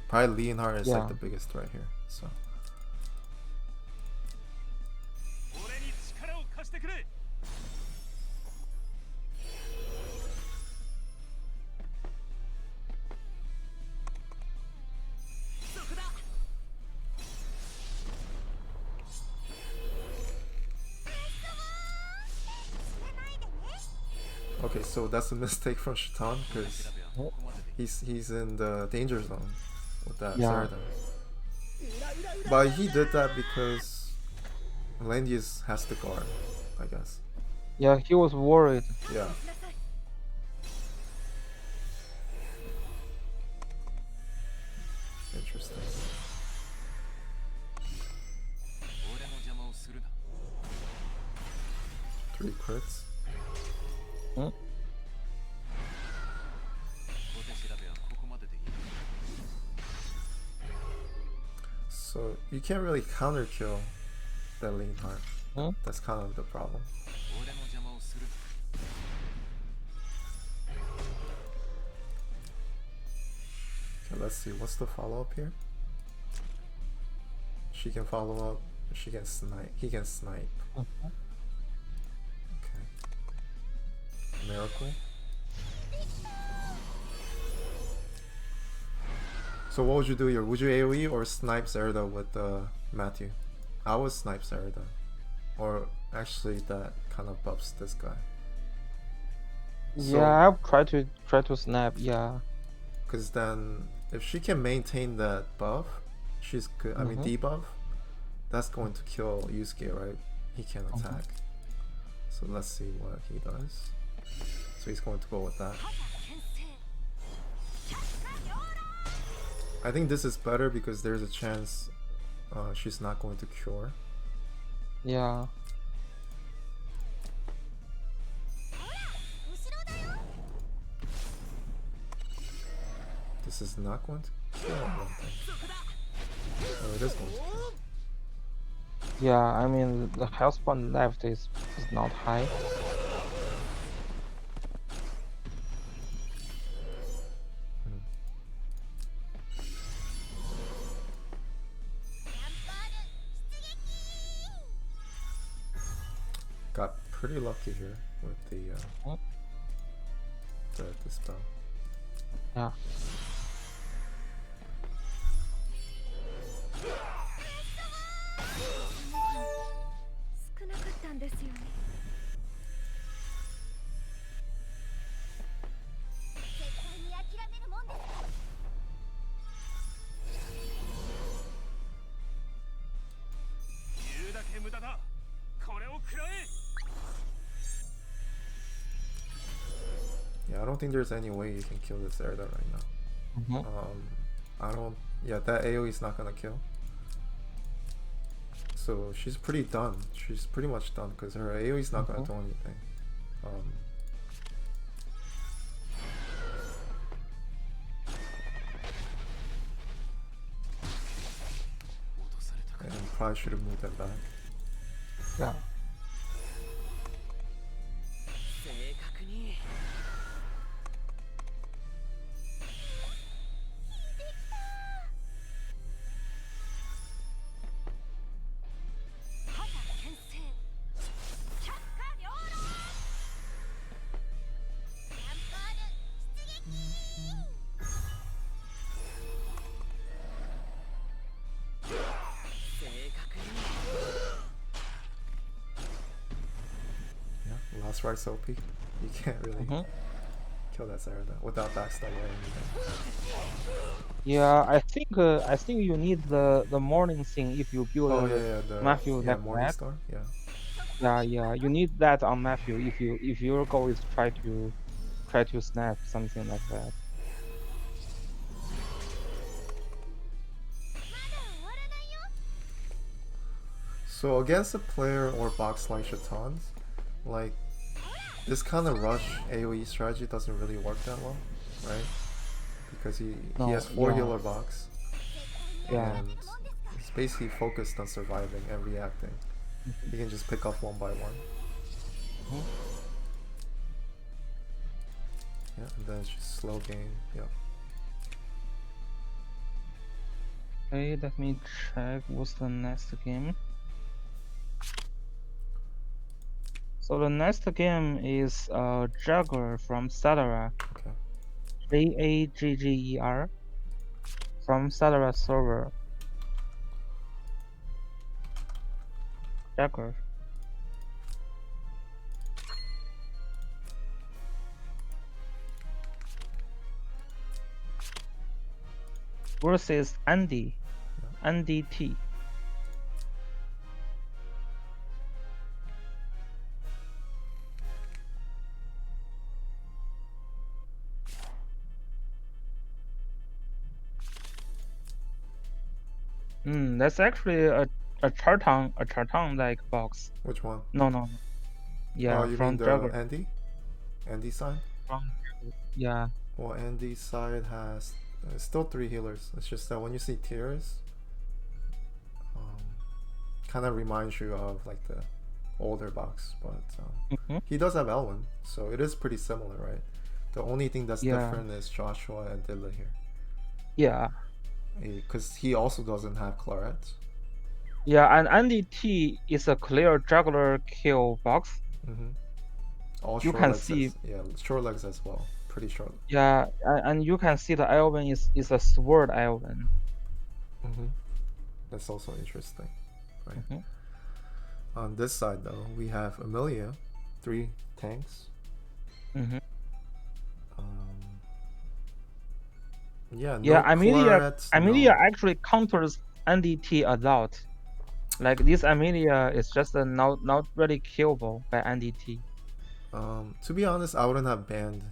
Probably Leonhardt is like the biggest threat here. So. Okay, so that's a mistake from Chaton because he's in the danger zone with that Zerida. But he did that because Landius has the guard, I guess. Yeah, he was worried. Yeah. 3 crits. Hmm? So you can't really counter kill that lean heart. Hmm? That's kind of the problem. Okay, let's see. What's the follow up here? She can follow up. She can snipe. He can snipe. Mhm. Okay. Miracle. So what would you do here? Would you AoE or snipe Zerda with Matthew? I would snipe Zerda. Or actually that kind of buffs this guy. So, Yeah, I'll try to snap. Yeah. because then if she can maintain that buff, she's good. I mean debuff, that's going to kill Yusuke, right? He can attack. So let's see what he does. So he's going to go with that. I think this is better because there's a chance she's not going to cure. Yeah. This is not going to kill, I don't think. Oh, it is going to kill. Yeah, I mean the health point left is not high. Got pretty lucky here with the spell. Yeah. Yeah, I don't think there's any way you can kill this Zerda right now. I don't. Yeah, that AoE is not gonna kill. So she's pretty done. She's pretty much done because her AoE is not gonna do anything. And probably should have moved them back. Yeah. Last Rites OP. You can't really kill that Zerda without backstab or anything. Yeah, I think you need the morning thing if you build Matthew like Morning that. Star. Yeah. Yeah, you need that on Matthew if your goal is try to snap something like that. So against a player or box like Chaton's, like this kind of rush AoE strategy doesn't really work that well, right? Because he has 4 healer box. Yeah. And he's basically focused on surviving and reacting. He can just pick off one by one. Yeah, and then it's just slow game. Yeah. Okay, let me check what's the next game. So the next game is Jagger from Cetera. Okay. Jagger from Cetera server. Jagger. Versus AndyT. That's actually a Chaton like box. Which one? No. Yeah, Oh, you from mean the Jagger. Andy side? Yeah. Well, Andy's side has still 3 healers. It's just that when you see tiers, kind of reminds you of like the older box, but he does have Elwin, so it is pretty similar, right? The only thing that's different is Joshua and Dilla here. Yeah. Because he also doesn't have Claret. Yeah, and AndyT is a clear juggler kill box. All you short can legs see. Short legs as well. Pretty short. Yeah, and you can see the Elven is a sword Elven. That's also interesting, right? On this side though, we have Amelia, 3 tanks. Amelia actually counters AndyT a lot. Like this Amelia is just not really killable by AndyT. To be honest, I wouldn't have banned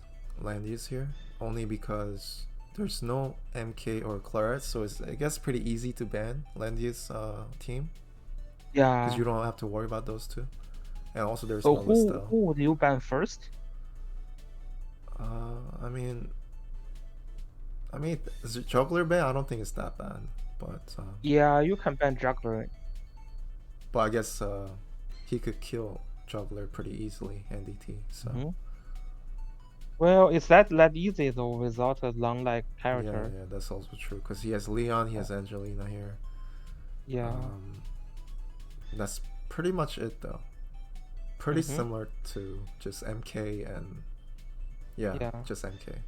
Landius here, only because there's no MK or Claret, so it's I guess pretty easy to ban Landius team. Yeah. Because you don't have to worry about those two. And also there's so Melissa. Who would you ban first? I mean, Juggler ban, I don't think it's that bad, but yeah, you can ban Juggler. But I guess he could kill Juggler pretty easily, AndyT. So. Well, it's that easy though without a long like character. Yeah, that's also true. Because he has Leon, he has Angelina here. Yeah. That's pretty much it though. Pretty similar to just MK and just MK.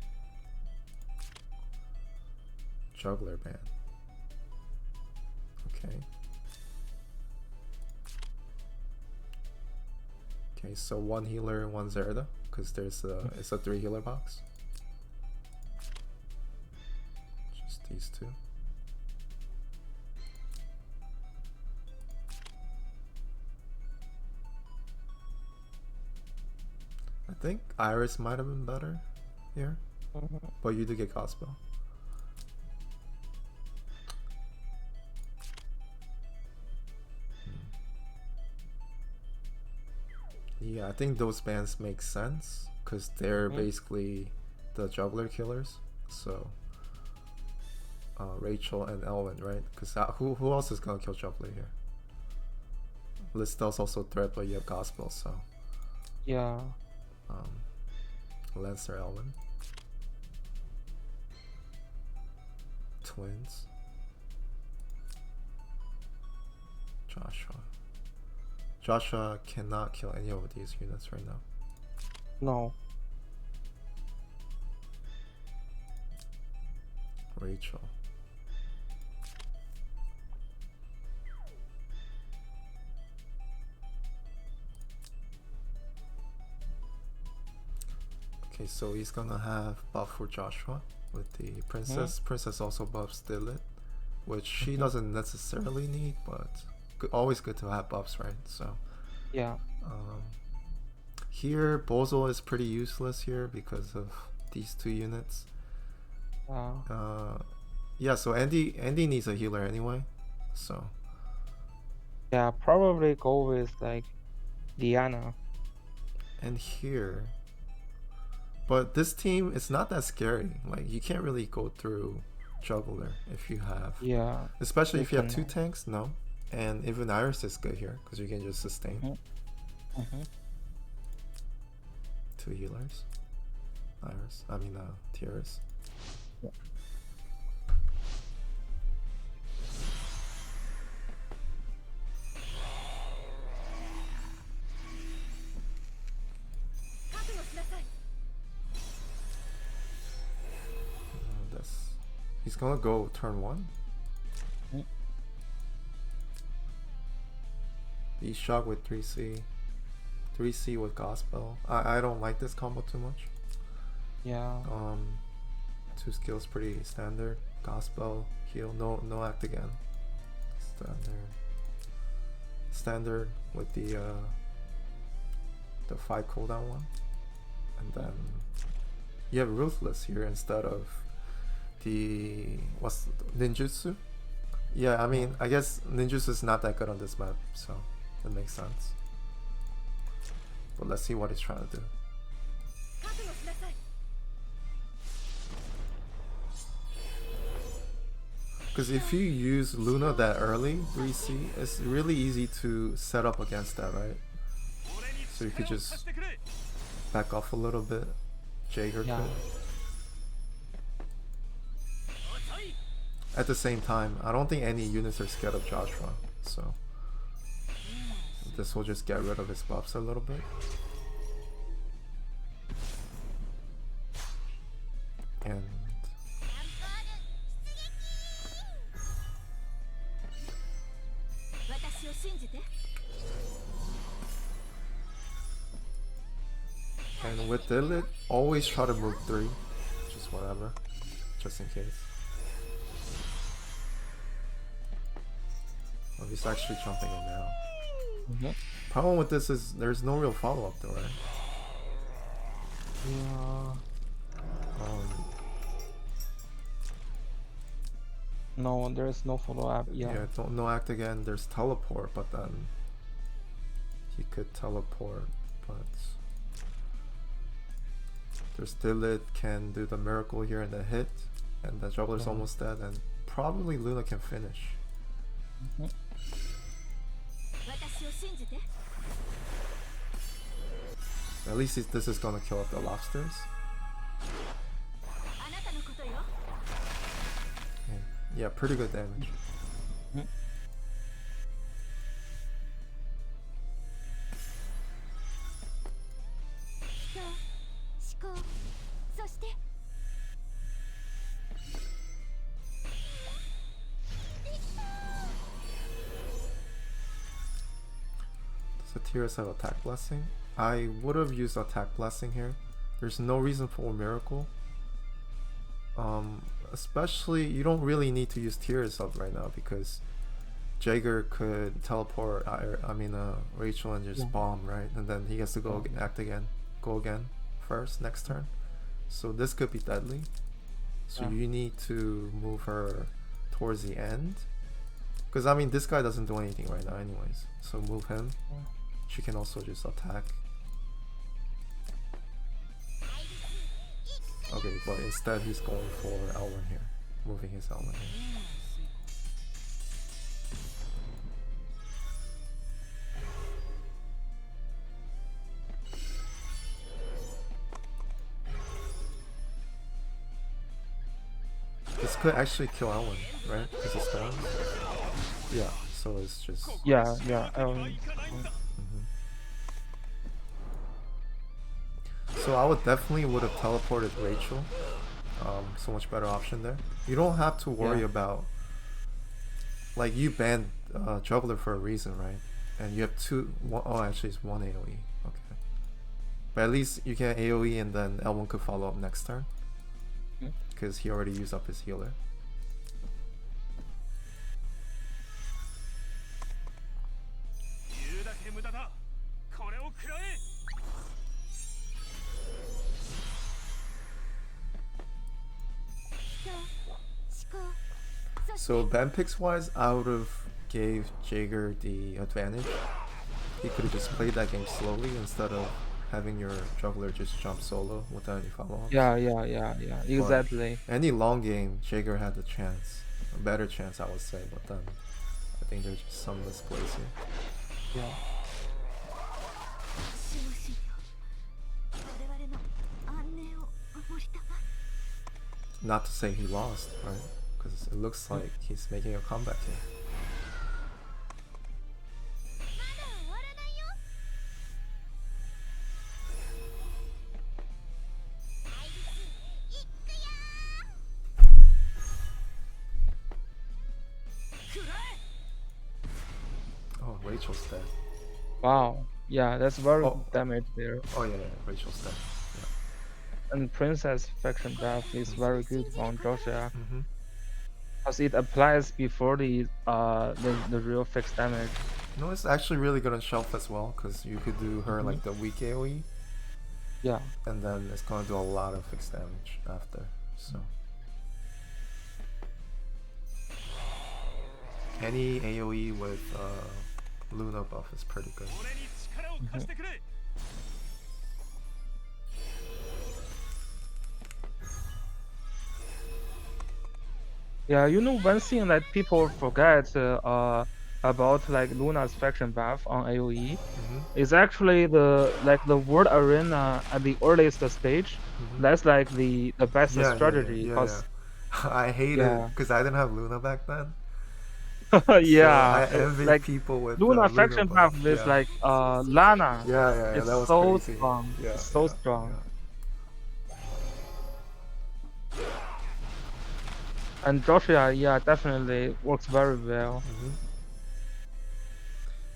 Juggler ban. Okay. Okay, so 1 healer, 1 Zerda, because there's it's a 3 healer box. Just these 2. I think Iris might have been better here, but you do get Gospel. Yeah, I think those bans make sense because they're basically the juggler killers. So Rachel and Elwin, right? Because who else is gonna kill juggler here? Listel's also threat, but you have Gospel, so yeah. Lancer, Elwin, Twins, Joshua cannot kill any of these units right now. No. Rachel. Okay, so he's gonna have buff for Joshua with the Princess. Princess also buffs Dilith, which she doesn't necessarily need, but always good to have buffs, right? So yeah. Here Bozo is pretty useless here because of these 2 units. Yeah, so Andy needs a healer anyway, so yeah, probably go with like Diana. And here, but this team is not that scary. Like you can't really go through juggler if you have, especially if you have 2 tanks. No. And even Iris is good here because you can just sustain. 2 healers. Iris. I mean, Tiaris. Yeah. He's gonna go turn 1. He's shocked with 3C. 3C with Gospel. I don't like this combo too much. Yeah. 2 skills pretty standard. Gospel, heal, no act again. Standard with the 5 cooldown one. And then you have Ruthless here instead of the ninjutsu. Yeah, I mean, I guess ninjutsu is not that good on this map, so it makes sense. But let's see what he's trying to do. Because if you use Luna that early, 3C, it's really easy to set up against that, right? So you could just back off a little bit. Jagger could. At the same time, I don't think any units are scared of Joshua, so this will just get rid of his buffs a little bit. And with Dilith, always try to move 3, just whatever, just in case. Oh, he's actually jumping in now. Problem with this is there's no real follow-up though, right? No, there is no follow-up. Yeah, no act again. There's teleport, but then he could teleport, but there's Dilith can do the miracle here and the hit, and the juggler's almost dead, and probably Luna can finish. At least this is gonna kill off the lobsters. Yeah, pretty good damage. So Tears have attack blessing. I would have used attack blessing here. There's no reason for a miracle. Especially you don't really need to use Tears up right now because Jagger could teleport. Rachel and just bomb, right? And then he gets to go go again first next turn. So this could be deadly. So you need to move her towards the end. Because I mean, this guy doesn't do anything right now, anyways. So move him. She can also just attack. Okay, but instead he's going for L1 here, moving his L1 here. This could actually kill L1, right? Because it's gone. Yeah, so it's just... So I would definitely would have teleported Rachel. So much better option there. You don't have to worry about, like, you banned Juggler for a reason, right? And you have actually it's one AoE. Okay. But at least you can AoE and then L1 could follow up next turn. Because he already used up his healer. So ban picks wise, I would have gave Jagger the advantage. He could have just played that game slowly instead of having your juggler just jump solo without any follow-ups. Yeah, exactly. But any long game, Jagger had the chance, a better chance I would say, but then I think there's just some misplays here. Yeah. Not to say he lost, right? Because it looks like he's making a comeback here. Oh, Rachel's dead. Wow. Yeah, that's very good damage there. Oh yeah, Rachel's dead. And Princess Faction buff is very good from Joshua. Because it applies before the real fixed damage. No, it's actually really good on shelf as well, because you could do her like the weak AoE. Yeah. And then it's gonna do a lot of fixed damage after. So any AoE with Luna buff is pretty good. Yeah, you know one thing that people forget about like Luna's faction buff on AoE is actually the world arena at the earliest stage. That's like the best strategy because I hate it yeah because I didn't have Luna back then. So yeah I envy like people with Luna Luna faction buff. buff with Yeah. like Lana. Yeah, It's that was so crazy. strong. Yeah, It's so yeah, strong. yeah. And Joshua, yeah, definitely works very well.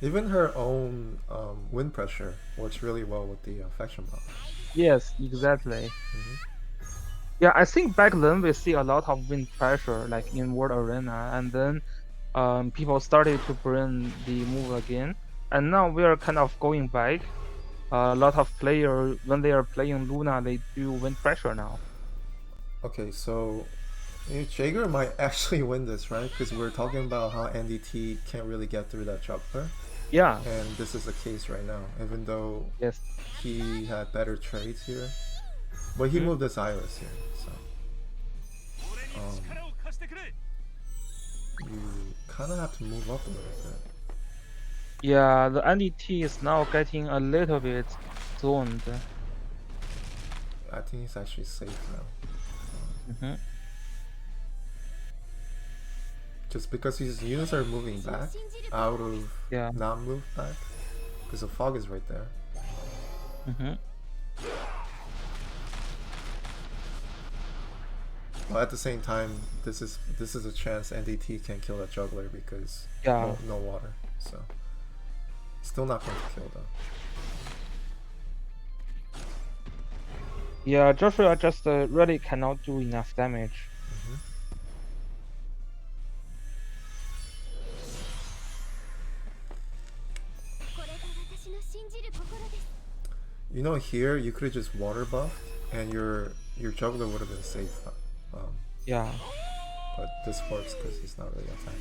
Even her own wind pressure works really well with the faction buff. Yes, exactly. Yeah, I think back then we see a lot of wind pressure like in World Arena, and then people started to bring the move again, and now we are kind of going back. A lot of players when they are playing Luna, they do wind pressure now. Okay, so Jagger might actually win this, right? Because we're talking about how AndyT can't really get through that Juggler. Yeah. And this is the case right now, even though yes, he had better trades here. But he moved this Iris here, so you kind of have to move up a little bit. Yeah, the AndyT is now getting a little bit zoned. I think he's actually safe now. Just because his units are moving back out of not move back, because the fog is right there. But at the same time, this is a chance AndyT can kill that Juggler because no water, so still not going to kill though. Yeah, Joshua just really cannot do enough damage. You know, here you could have just water buffed and your Juggler would have been safe. Yeah. But this works because he's not really attacking.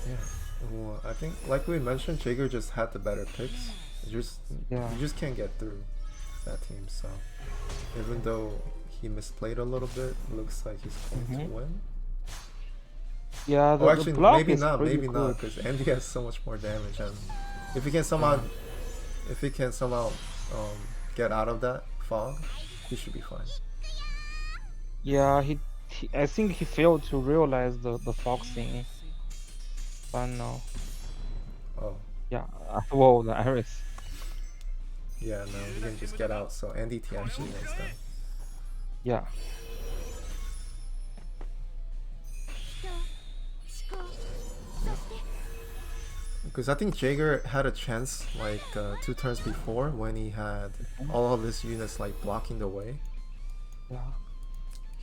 Yeah. Well, I think, like we mentioned, Jagger just had the better picks. You just can't get through that team. So even though he misplayed a little bit, looks like he's going to win. Yeah, the actually, block maybe is not, pretty maybe good. not, because Andy has so much more damage, and if he can somehow, get out of that fog, he should be fine. Yeah, I think he failed to realize the fog thing. But no. Oh. Yeah. Whoa, the Iris. Yeah, no, he can just get out. So AndyT actually wins them. Yeah. Because I think Jagger had a chance like 2 turns before when he had all of his units like blocking the way. Yeah.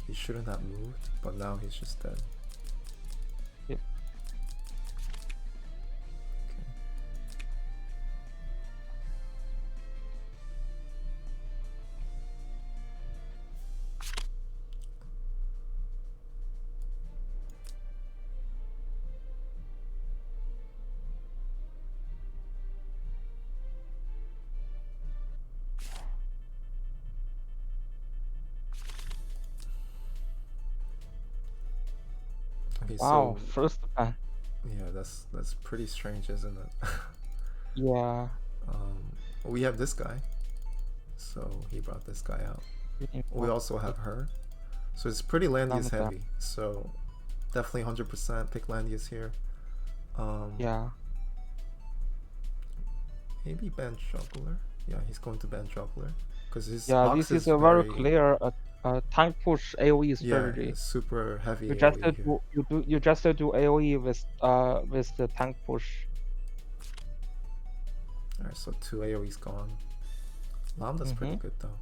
He shouldn't have moved, but now he's just dead. Yep. Okay, wow, so first ban. Yeah, that's pretty strange, isn't it? Yeah. We have this guy, so he brought this guy out. We also have her, so it's pretty Landius heavy. So definitely 100% pick Landius here. Yeah. Maybe ban Juggler. Yeah, he's going to ban Juggler because his this is a very clear tank push AOE strategy. Yeah, super heavy. You just you just do AOE with the tank push. Alright, so 2 AOE's gone. Lambda's pretty good though.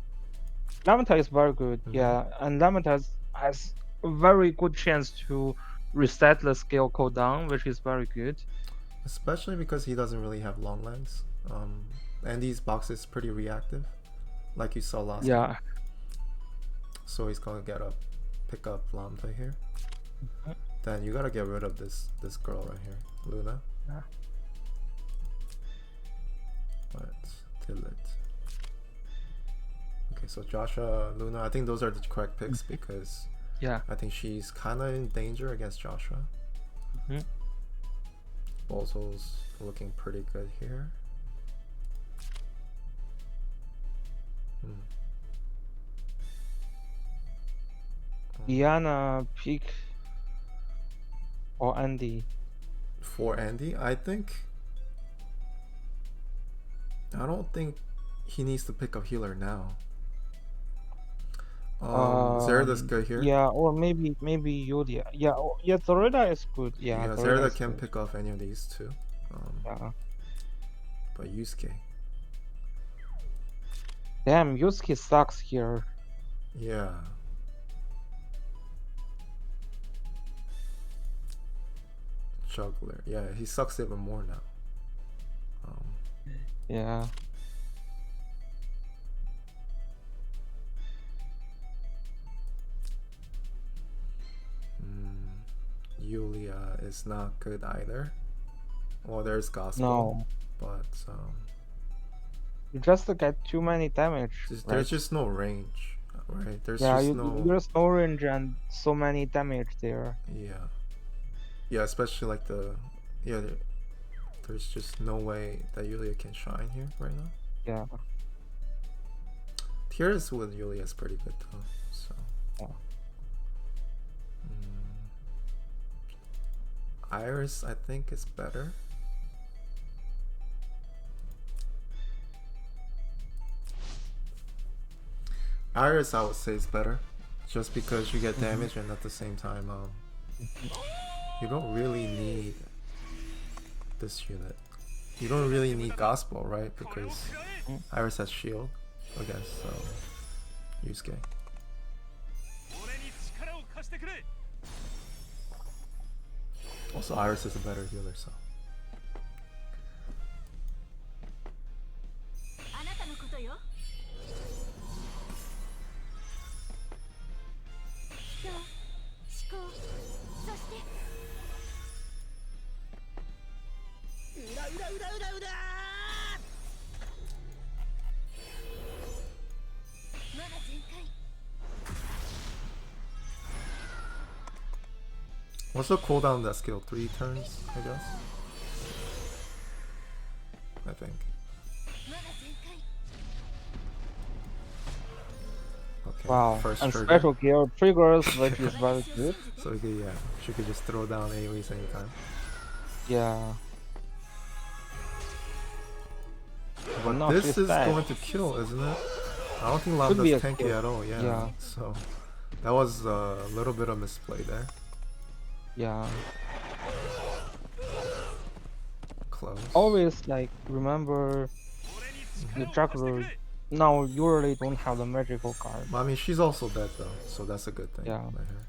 Lambda is very good, yeah, and Lambda has a very good chance to reset the skill cooldown, which is very good. Especially because he doesn't really have long legs. And these boxes pretty reactive, like you saw last time. So he's gonna pick up Lambda here. Then you gotta get rid of this girl right here, Luna. Let's delete. Okay, so Joshua, Luna, I think those are the correct picks because Yeah. I think she's kind of in danger against Joshua. Bozol's looking pretty good here. Diana, pick or Andy. For Andy, I don't think he needs to pick a healer now. Zerida's good here. Yeah, or maybe Yulia. Yeah, yeah, Zorida is good. Yeah, Yeah, Zorida Zerida is can good. pick off any of these two. Yeah. But Yusuke. Damn, Yusuke sucks here. Yeah. Juggler. Yeah, he sucks even more now. Yeah. Yulia is not good either. Well, there's Gospel. No. But You just get too many damage. there's just no range, right? There's Yeah, just no. there's no range and so many damage there. Yeah. Yeah, especially like there's just no way that Yulia can shine here right now. Yeah. Tears with Yulia is pretty good though. So. Yeah. Iris, I think, is better. Iris, I would say, is better, just because you get damage and at the same time, you don't really need this unit. You don't really need Gospel, right? Because Iris has shield against Yusuke. Also, Iris is a better healer, so. What's the cooldown on that skill? 3 turns, I guess? I think. Okay, Wow. first And trigger. special gear triggers, which is very good. So yeah, she could just throw down AoEs anytime. Yeah. But No, this she's is bad. going to kill, isn't it? I don't think Lam Could be does a tanky kill. at all, yeah. Yeah. So that was a little bit of misplay there. Yeah. Close. Always like remember the Jagger now usually don't have the magical card. I mean, she's also dead though, so that's a good thing. Yeah. By her.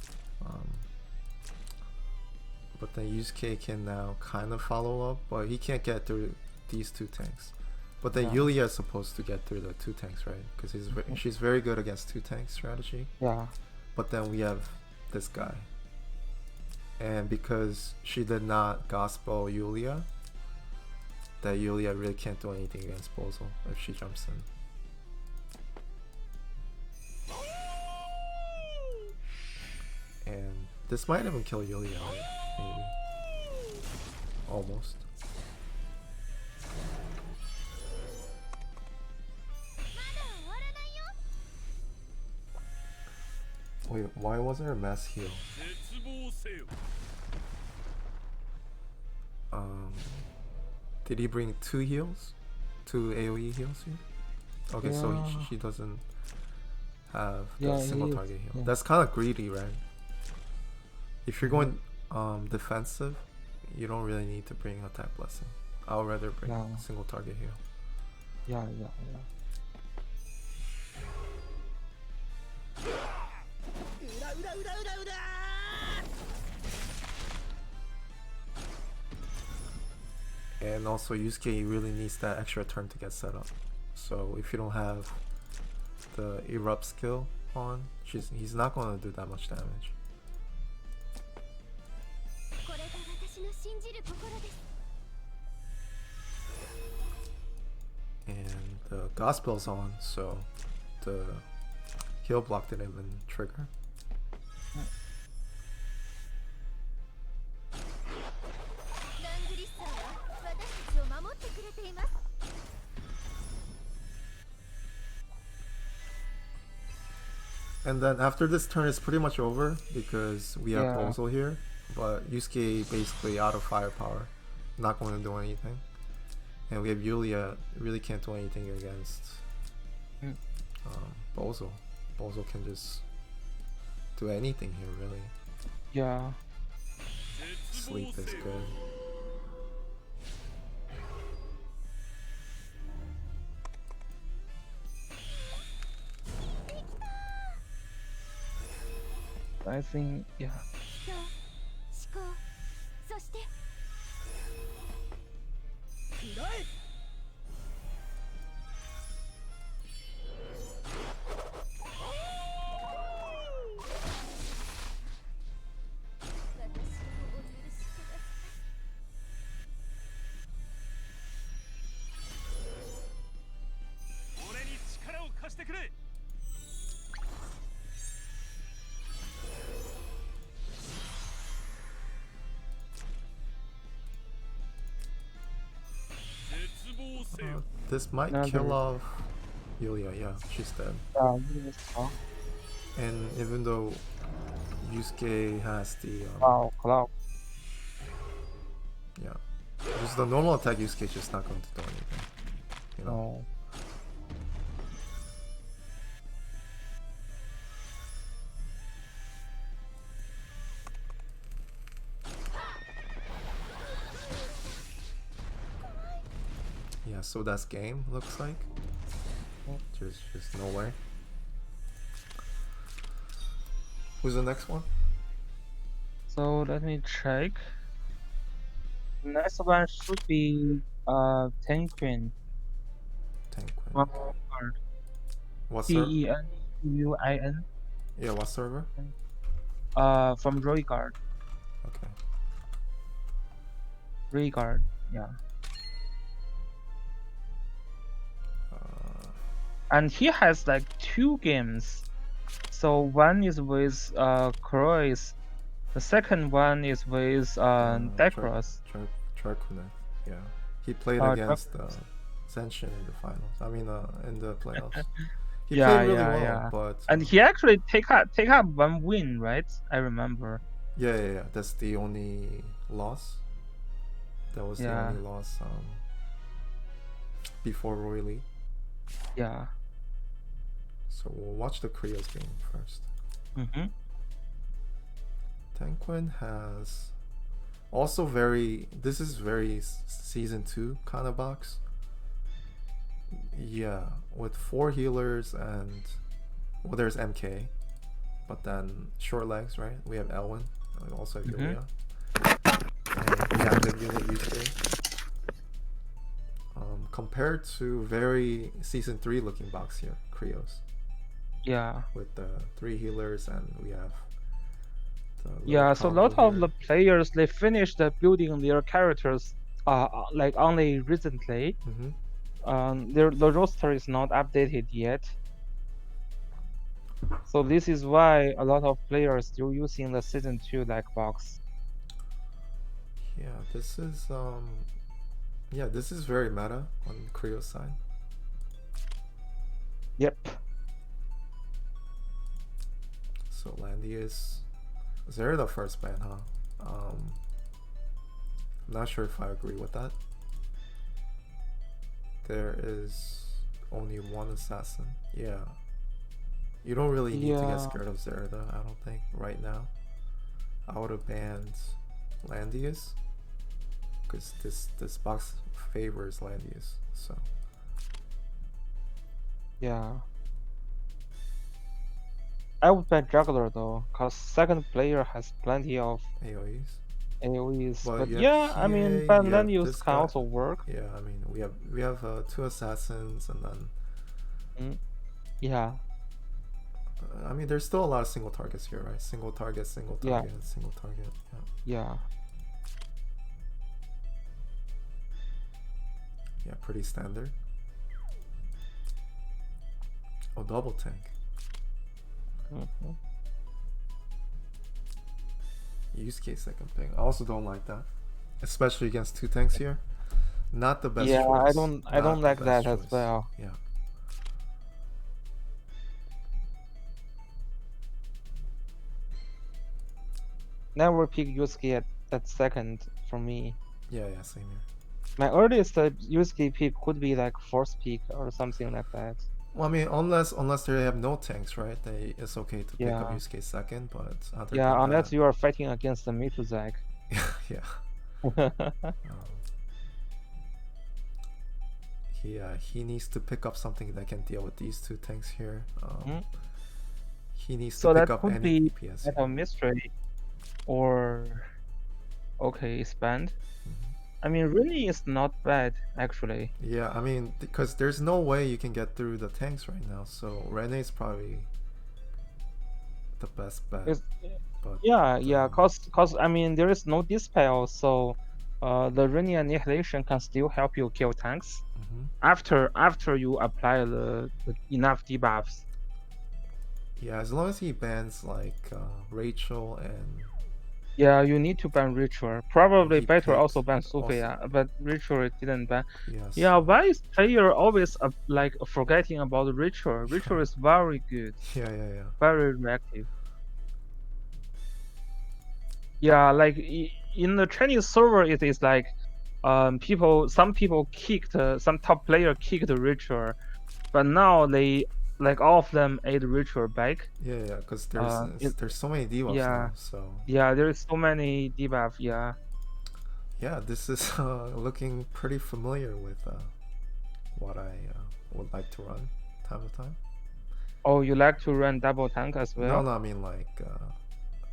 But then Yusuke can now kind of follow up, but he can't get through these 2 tanks. But then Yeah. Yulia is supposed to get through the 2 tanks, right? Because she's very good against 2 tank strategy. Yeah. But then we have this guy. And because she did not Gospel Yulia, that Yulia really can't do anything against Bozol if she jumps in. And this might even kill Yulia, right? Maybe. Almost. Wait, why wasn't there a mass heal? Did he bring 2 heals? 2 AoE heals here? Okay, so Yeah. she doesn't have the Yeah, single he is, target heal. yeah. That's kind of greedy, right? If you're going defensive, you don't really need to bring attack blessing. I would rather bring Yeah. single target heal. Yeah. And also Yusuke really needs that extra turn to get set up. So if you don't have the erupt skill on, he's not going to do that much damage. これが私の信じる心です。the gospel's on, so the heal block didn't even trigger. And then after this turn it's pretty much over because we have Brojio here, but Yusuke basically out of firepower, not going to do anything. And we have Yulia, really can't do anything against Brojio. Brojio can just do anything here, really. Yeah. Sleep is good. I think, yeah. This might kill off Yulia, yeah, she's dead. And even though Yusuke has the Cloud. Yeah. Just the normal attack Yusuke is just not going to do anything. You know? Yeah, so that's game, looks like. Just no way. Who's the next one? So let me check. Next one should be Tenquin. Tenquin. What server? Tenquin. Yeah, what server? From Royguard. Okay. Royguard, yeah. And he has like 2 games. So one is with Krios. The second one is with Draconyth. Draconyth, yeah. He played against Zenshin in the finals. I mean, in the playoffs. He played really well, but and he actually take up 1 win, right? I remember. Yeah. That's the only loss. That was the only loss before Roy Lee. Yeah. So we'll watch the Krios game first. Tenquin has also this is very season 2 kind of box. Yeah, with 4 healers and well, there's MK, but then short legs, right? We have Elwin, and also have Yulia, and we have good unit Yusuke. Compared to very season 3 looking box here, Krios. Yeah. With the 3 healers, and we have so a lot of the players, they finished building their characters like only recently. The roster is not updated yet. So this is why a lot of players still using the season 2 like box. Yeah, this is very meta on Krios side. Yep. So Landy is they're the first ban, huh? I'm not sure if I agree with that. There is only 1 assassin. Yeah. You don't really need to get scared of Zerda, I don't think, right now. I would have banned Landius, because this box favors Landius, so. Yeah. I would ban Jagger though, cause second player has plenty of AoEs. But yeah, I mean, ban Landius can also work. Yeah, I mean, we have 2 assassins and then. Yeah. I mean, there's still a lot of single targets here, right? Single target, single target, and single target. Yeah. Yeah, pretty standard. Oh, double tank. Use case second ping. I also don't like that, especially against 2 tanks here. Not the best Yeah, choice. I don't like that as choice. well. Yeah. Never pick Yusuke at second for me. Yeah, same here. My earliest Yusuke pick could be like fourth pick or something like that. Well, I mean, unless they have no tanks, right? It's okay to pick up Yusuke second, but other than unless that... you are fighting against the Maybz. Yeah. He needs to pick up something that can deal with these 2 tanks here. He needs to pick up any DPS. So that could be a mystery, or expand. I mean, Rini is not bad, actually. Yeah, I mean, because there's no way you can get through the tanks right now, so Rene is probably the best bet. Cause I mean, there is no dispel, so the Rini Annihilation can still help you kill tanks after you apply the enough debuffs. Yeah, as long as he bans like Rachel and... Yeah, you need to ban Ritual. Probably better also ban Sophia, but Ritual didn't ban. Yes. Yeah, why is player always like forgetting about Ritual? Ritual is very good. Yeah. Very reactive. Yeah, like in the Chinese server, it is like some top player kicked Ritual, but now they like all of them add Ritual back. Yeah, because there's so many debuffs now, so... Yeah, there's so many debuffs, yeah. Yeah, this is looking pretty familiar with what I would like to run time to time. Oh, you like to run double tank as well? No, I mean like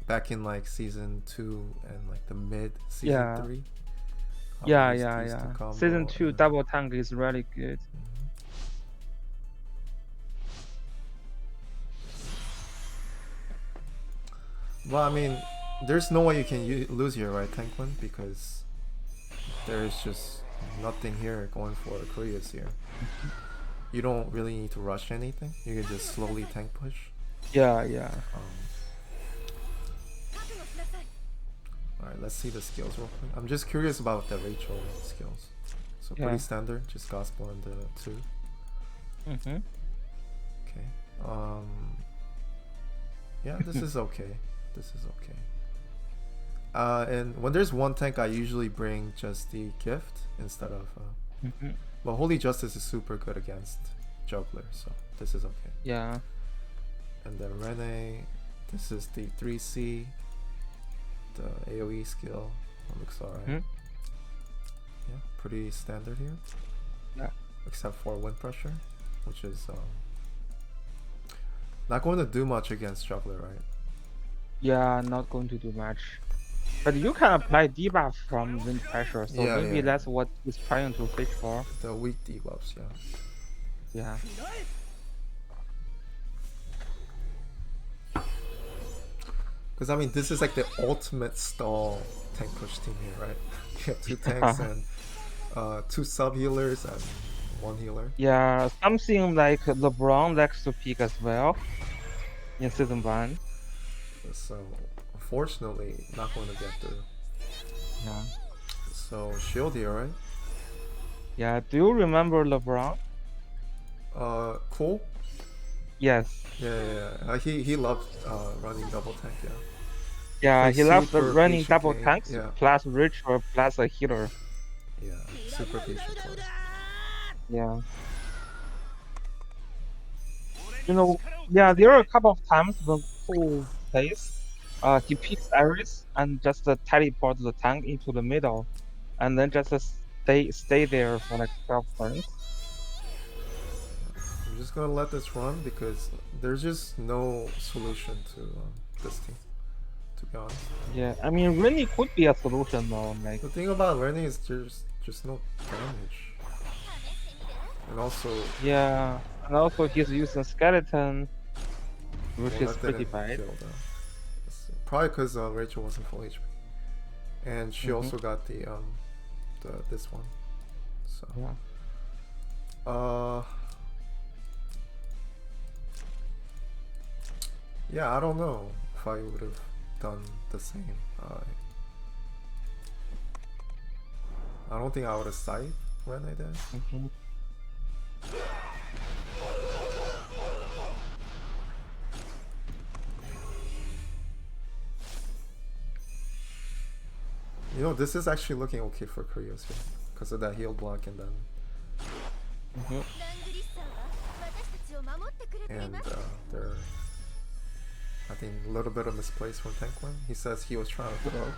back in like season 2 and like the mid season 3. Yeah. Season 2 double tank is really good. Well, I mean, there's no way you can lose here, right, Tenquin? Because there's just nothing here going for Krios here. You don't really need to rush anything. You can just slowly tank push. Yeah. Alright, let's see the skills real quick. I'm just curious about the Rachel skills. So pretty standard, just Gospel and the 2. Okay. Yeah, this is okay. And when there's one tank, I usually bring just the gift instead of... But Holy Justice is super good against Juggler, so this is okay. Yeah. And then Rene, this is the 3C, the AoE skill. That looks alright. Yeah, pretty standard here. Yeah. Except for Wind Pressure, which is not going to do much against Juggler, right? Yeah, not going to do much. But you can apply debuff from Wind Pressure, so maybe that's what he's trying to fish for. The weak debuffs, Yeah. Because I mean, this is like the ultimate stall tank push team here, right? You have 2 tanks and 2 sub healers and 1 healer. Yeah, something like LeBron likes to pick as well in season 1. So unfortunately, not going to get through. Yeah. So shield here, right? Yeah. Do you remember LeBron? Cool. Yes. Yeah. He loved running double tank. Yeah, he loved running double tanks plus ritual plus a healer. Yeah, super patient player. Yeah. You know, yeah, there are a couple of times when Cool plays. He picks Ares and just teleport the tank into the middle, and then just stay there for like 12 turns. I'm just gonna let this run because there's just no solution to this team, to be honest. Yeah, I mean, Rennie could be a solution though. Like the thing about Rennie is there's just no damage, and also he's using skeleton, which is pretty bad. Probably because Rachel wasn't full HP, and she also got the this one. So Yeah, I don't know if I would have done the same. I don't think I would have scythed when I did. You know, this is actually looking okay for Krios here because of that heal block and then. And they're, I think, a little bit of misplace from Tenquin. He says he was trying to throw.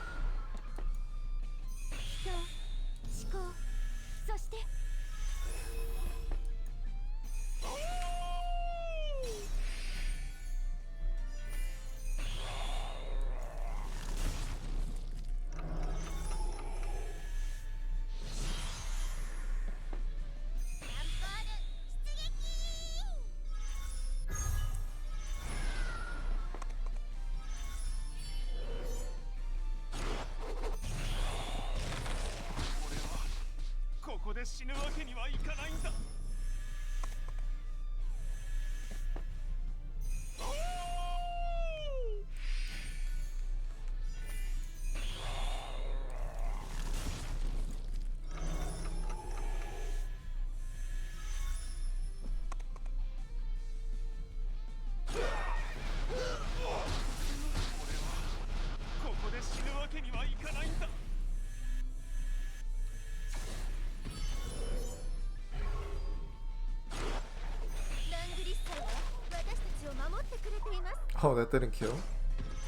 Oh, that didn't kill?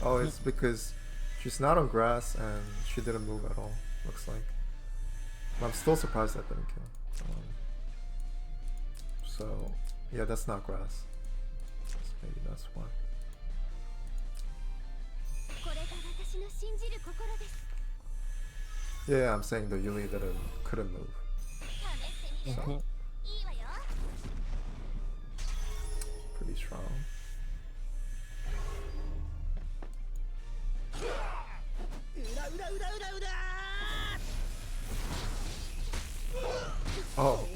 Oh, it's because she's not on grass and she didn't move at all, looks like. But I'm still surprised that didn't kill. So, yeah, that's not grass. So maybe that's why. Yeah, I'm saying the Yuli couldn't move. So, pretty strong. Oh,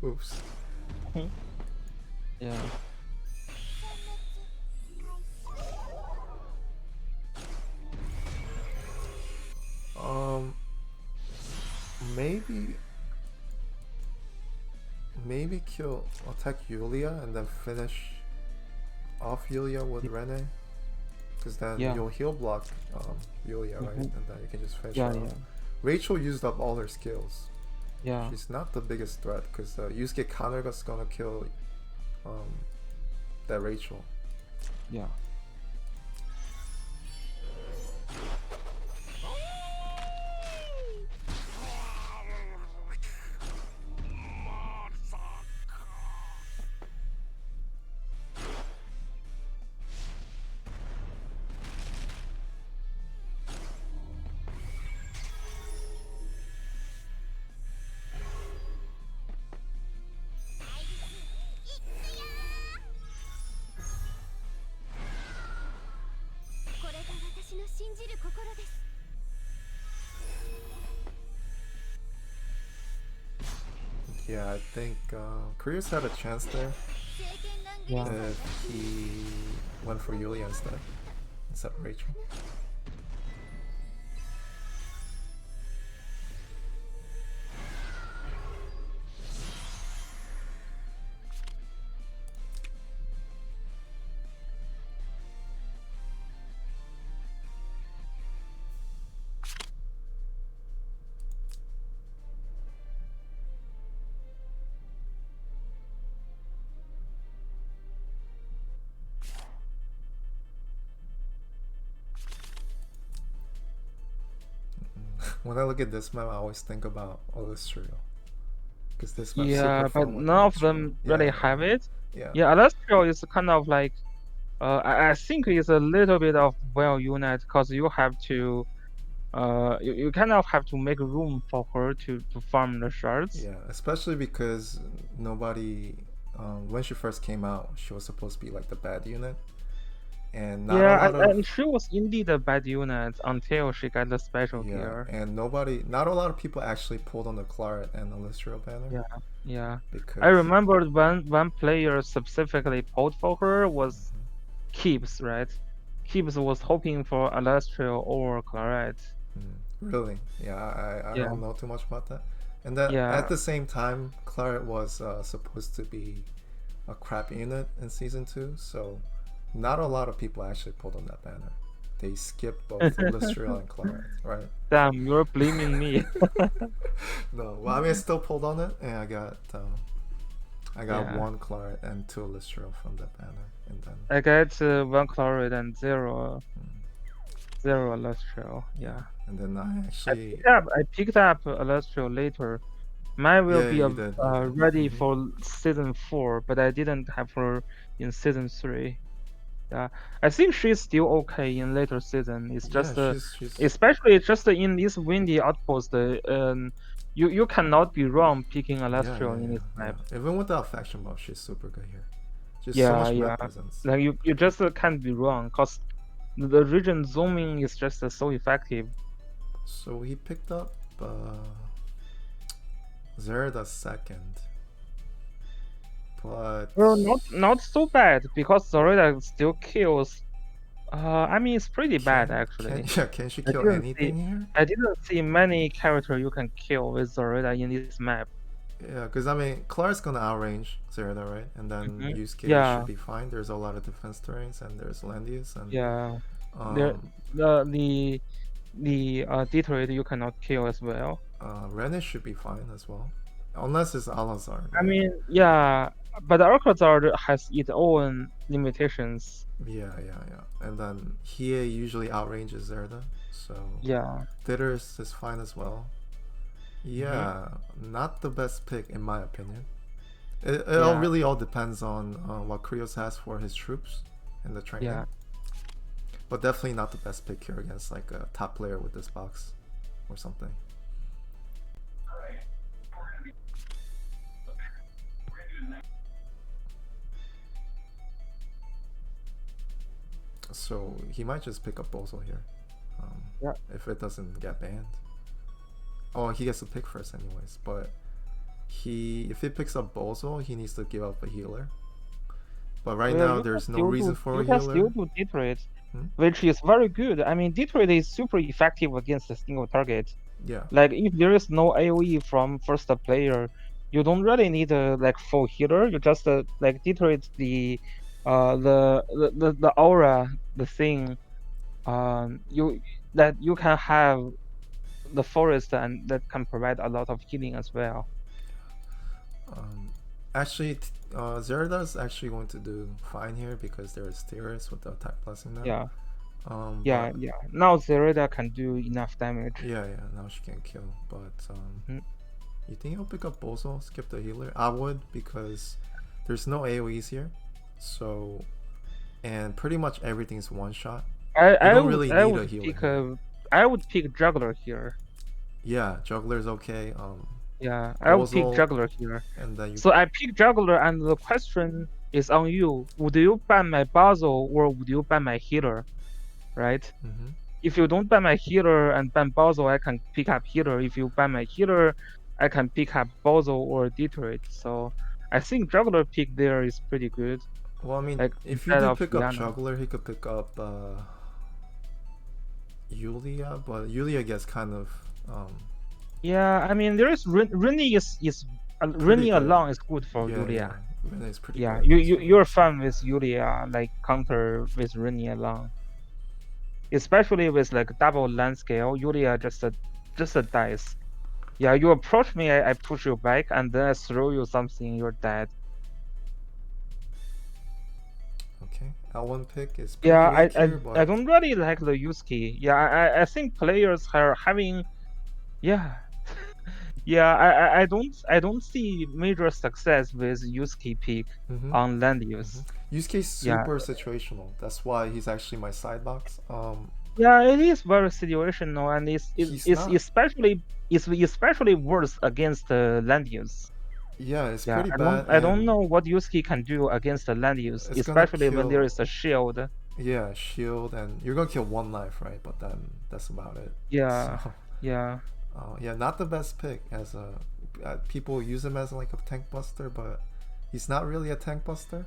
oops. Yeah. Maybe attack Yulia and then finish off Yulia with Rene, because then you'll heal block Yulia, right? And then you can just finish her off. Rachel used up all her skills. Yeah. She's not the biggest threat because Yusuke counter's gonna kill that Rachel. Yeah. Yeah, I think Krios had a chance there if he went for Yulia instead of Rachel. When I look at this map, I always think about Illustrio. Because this map's super but fun with none of Illustrio. them really have it. Yeah. Yeah, Illustrio is kind of like, I think it's a little bit of unit because you have to, you kind of have to make room for her to farm the shards. Yeah, especially because nobody, when she first came out, she was supposed to be like the bad unit. And not a lot of... and she was indeed a bad unit until she got the special gear. And not a lot of people actually pulled on the Claret and Illustrio banner. Yeah. Because I remember one player specifically pulled for her was Keeps, right? Keeps was hoping for Alastria or Claret. Really? Yeah, I Yeah. don't know too much about that. And then Yeah. at the same time, Claret was supposed to be a crap unit in season 2, so not a lot of people actually pulled on that banner. They skipped both Illustrial and Claret, right? Damn, you're blaming me. No, well, I mean, I still pulled on it, and I got Yeah. 1 Claret and 2 Illustrial from that banner, and then I got 1 Claret and 0 Alastria. Yeah. and then I actually I picked up Alastria later. Mine will be you did. ready for season 4, but I didn't have her in season 3. Yeah, I think she's still okay in later season. It's just she's especially just in this windy outpost. You cannot be wrong picking Alastria in this map. Even without faction buff, she's super good here. Just so Yeah, much yeah. map presence. Like you just can't be wrong because the region zooming is just so effective. So he picked up Zerda second, but Well, not so bad because Zorida still kills. I mean it's pretty bad actually. Can she kill anything here? I didn't see many characters you can kill with Zorida in this map. Yeah, because I mean, Clark's gonna outrange Zerda, right? And then Yusuke should be fine. There's a lot of defense terrains, and there's Landius, and the Detroit you cannot kill as well. Renis should be fine as well, unless it's Alazar. I mean, yeah, but Alcazar has its own limitations. Yeah. And then Hiei usually outranges Zerda, so yeah, Thitter's is fine as well. Yeah, not the best pick in my opinion. It really all depends on what Krios has for his troops in the training. Yeah. But definitely not the best pick here against like a top player with this box or something. So he might just pick up Bozo here. If it doesn't get banned. Oh, he gets to pick first anyways, but if he picks up Bozo, he needs to give up a healer. But right now there's no reason for a healer. You can still do Detroit, which is very good. I mean, Detroit is super effective against a single target. Yeah. Like if there is no AoE from first player, you don't really need a like full healer. You just like Detroit the aura, the thing, you can have the forest and that can provide a lot of healing as well. Actually, Zerda is actually going to do fine here because there is Theoris with the attack blessing now. Yeah. Now Zerda can do enough damage. Yeah. Now she can kill. But you think he'll pick up Bozo, skip the healer? I would, because there's no AoEs here. So, and pretty much everything's one shot. I would pick Juggler here. Yeah, Juggler's okay. Yeah, I would pick Juggler here. And then so I pick Juggler, and the question is on you. Would you ban my Basil or would you ban my healer? Right? If you don't ban my healer and ban Basil, I can pick up healer. If you ban my healer, I can pick up Basil or Detroit. So I think Juggler pick there is pretty good. Well, I mean, like, if you do pick up Juggler, he could pick up Yulia, but Yulia gets kind of yeah, I mean, there is Rini Rini alone is good for Yulia. Rini is pretty good. You're fun with Yulia, like counter with Rini alone. Especially with like double land scale, Yulia just a dice. Yeah, you approach me, I push you back, and then I throw you something, you're dead. Okay, L1 pick is I don't really like the Yusuke. Yeah, I think players are having I don't see major success with Yusuke pick on land use. Yusuke's super situational. That's why he's actually my side box. Yeah, it is very situational, and it's especially worse against land use. Yeah, it's pretty bad. I don't know what Yusuke can do against the land use, especially when there is a shield. Yeah, shield, and you're gonna kill one life, right? But then that's about it. Yeah, so, yeah. Not the best pick as people use him as like a tank buster, but he's not really a tank buster.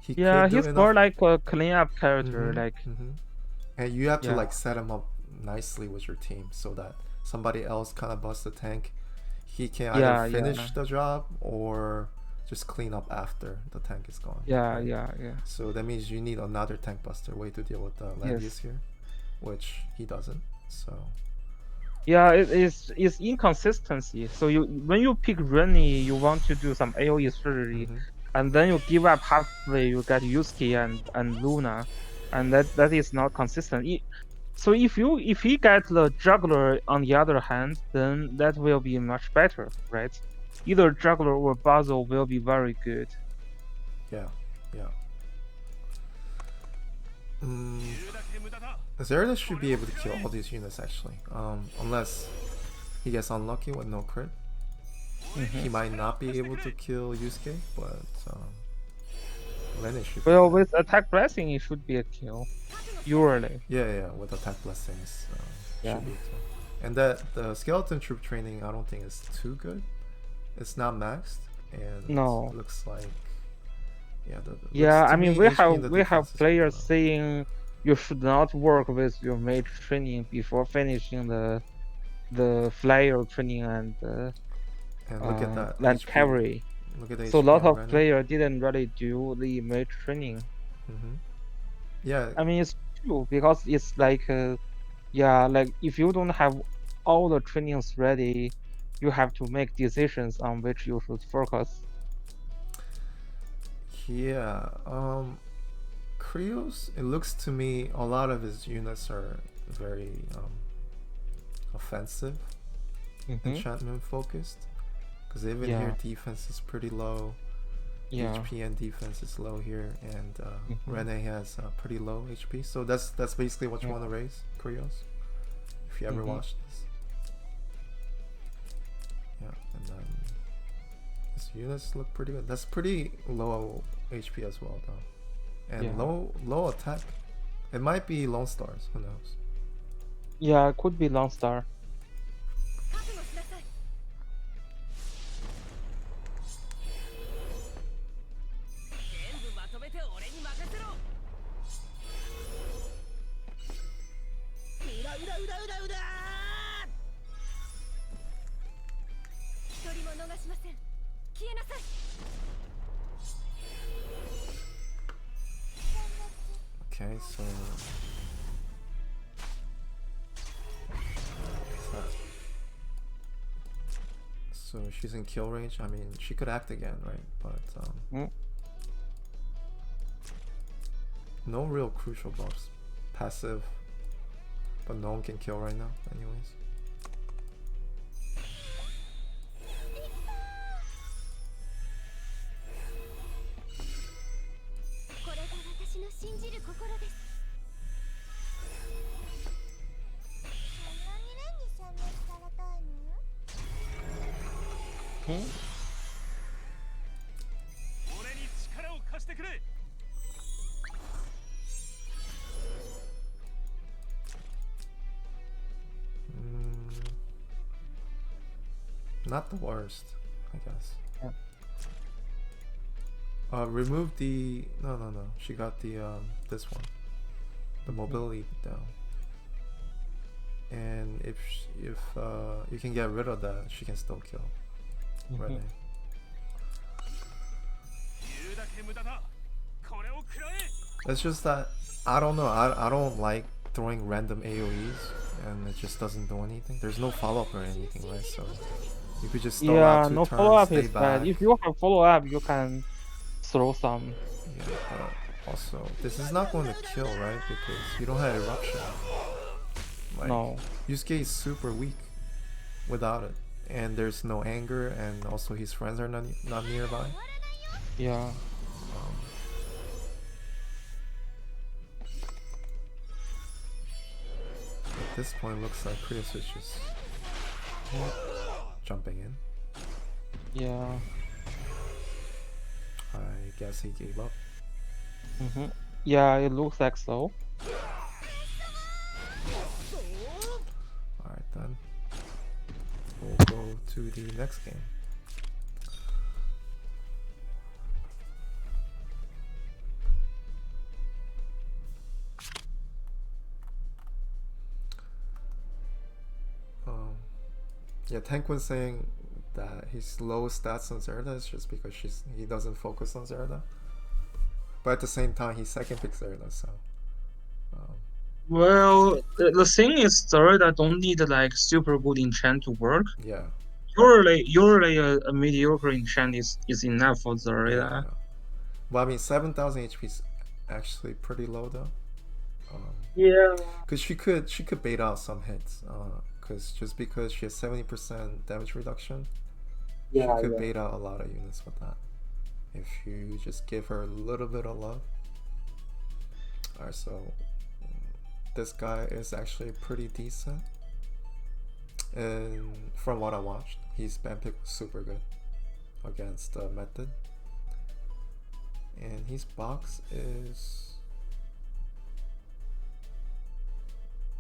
he Yeah, could do he's enough. more like a clean-up character. Like, and you have to yeah. like set him up nicely with your team so that somebody else kind of busts the tank. He can either finish the job or just clean up after the tank is gone. Yeah, right? yeah. So that means you need another tank buster way to deal with the Langrisser here, which he doesn't. So Yeah, it's inconsistency. So when you pick Rennie, you want to do some AoE strategy, and then you give up halfway. You get Yusuke and Luna, and that is not consistent. So if he gets the Juggler on the other hand, then that will be much better, right? Either Juggler or Basil will be very good. Yeah. Zerda should be able to kill all these units actually, unless he gets unlucky with no crit. He might not be able to kill Yusuke, but Rennie should be. Well, with attack blessing, it should be a kill. Usually. Yeah, with attack blessings, should be a kill. And the skeleton troop training, I don't think is too good. It's not maxed, and no. It looks like I mean we have players saying you should not work with your mage training before finishing the flyer training and look at that like HP. cavalry. Look at the so a HP lot of Rennie. players didn't really do the mage training. Yeah, I mean it's true because it's like like if you don't have all the trainings ready, you have to make decisions on which you should focus. Yeah, Krios, it looks to me a lot of his units are very offensive, enchantment focused, because even here defense is pretty low, HP and defense is low here, and Rennie has pretty low HP, so that's basically what you want to raise, Krios, if you ever watched this. Yeah, and then his units look pretty good. That's pretty low HP as well though, and low attack. It might be Lone Stars, who knows. Yeah, it could be Lone Star. Okay, so she's in kill range. I mean, she could act again, right? But no real crucial buffs. Passive, but no one can kill right now, anyways. Not the worst, I guess. Remove the no. She got the this one, the mobility down. And if you can get rid of that, she can still kill. Rennie. It's just that I don't know. I don't like throwing random AoEs, and it just doesn't do anything. There's no follow up or anything, right? So you could just stall out 2 no turns, follow up stay is back. bad. If you have follow up, you can throw some. Yeah, but also this is not going to kill, right? Because you don't have eruption. Like, no. Yusuke is super weak without it, and there's no anger, and also his friends are not nearby. Yeah. At this point, looks like Krios is just jumping in. Yeah. I guess he gave up. Yeah, it looks like so. Alright then. We'll go to the next game. Yeah, Tenquin saying that his low stats on Zerda is just because he doesn't focus on Zerda. But at the same time, he second pick Zerda, so. Well, the thing is, Zerda don't need like super good enchant to work. Yeah. Usually a mediocre enchant is enough for Zerda. Yeah. Well, I mean, 7,000 HP is actually pretty low though. Yeah. Because she could bait out some hits. Because just because she has 70% damage reduction, she could bait out a lot of units with that. If you just give her a little bit of love. Alright, so this guy is actually pretty decent. And from what I watched, his ban pick was super good against Method. And his box is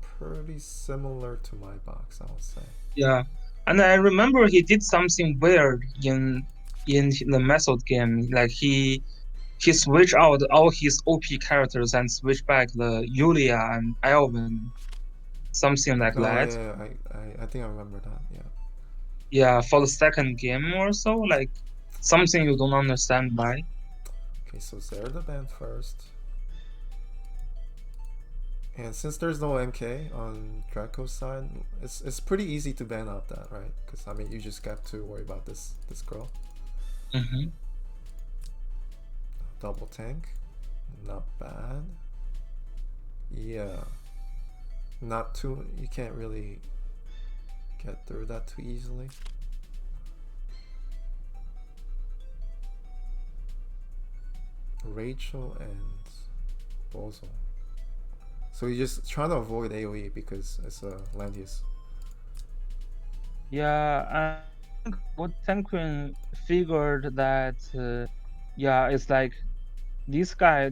pretty similar to my box, I would say. Yeah, and I remember he did something weird in the method game. Like he switched out all his OP characters and switched back the Yulia and Elvin, something like that. Yeah, I think I remember that. Yeah. Yeah, for the second game or so, like something you don't understand why. Okay, so Zerda banned first. And since there's no MK on Draco's side, it's pretty easy to ban out that, right? Because I mean, you just got to worry about this girl. Mm-hmm. Double tank, not bad. Yeah, not too. You can't really get through that too easily. Rachel and Bozo. So you're just trying to avoid AoE because it's a Landius. Yeah, and what Tenquin figured that, yeah, it's like this guy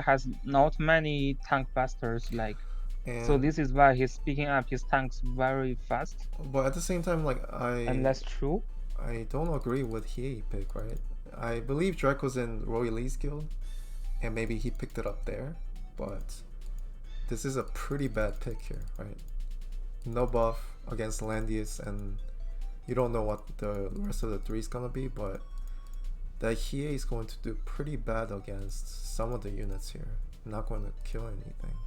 has not many tank busters, like, so this is why he's picking up his tanks very fast. But at the same time, like and that's true. I don't agree with he pick, right? I believe Draco's in Roy Lee's guild, and maybe he picked it up there, but this is a pretty bad pick here, right? No buff against Landius, and you don't know what the rest of the three is gonna be, but that Hiei is going to do pretty bad against some of the units here. Not going to kill anything.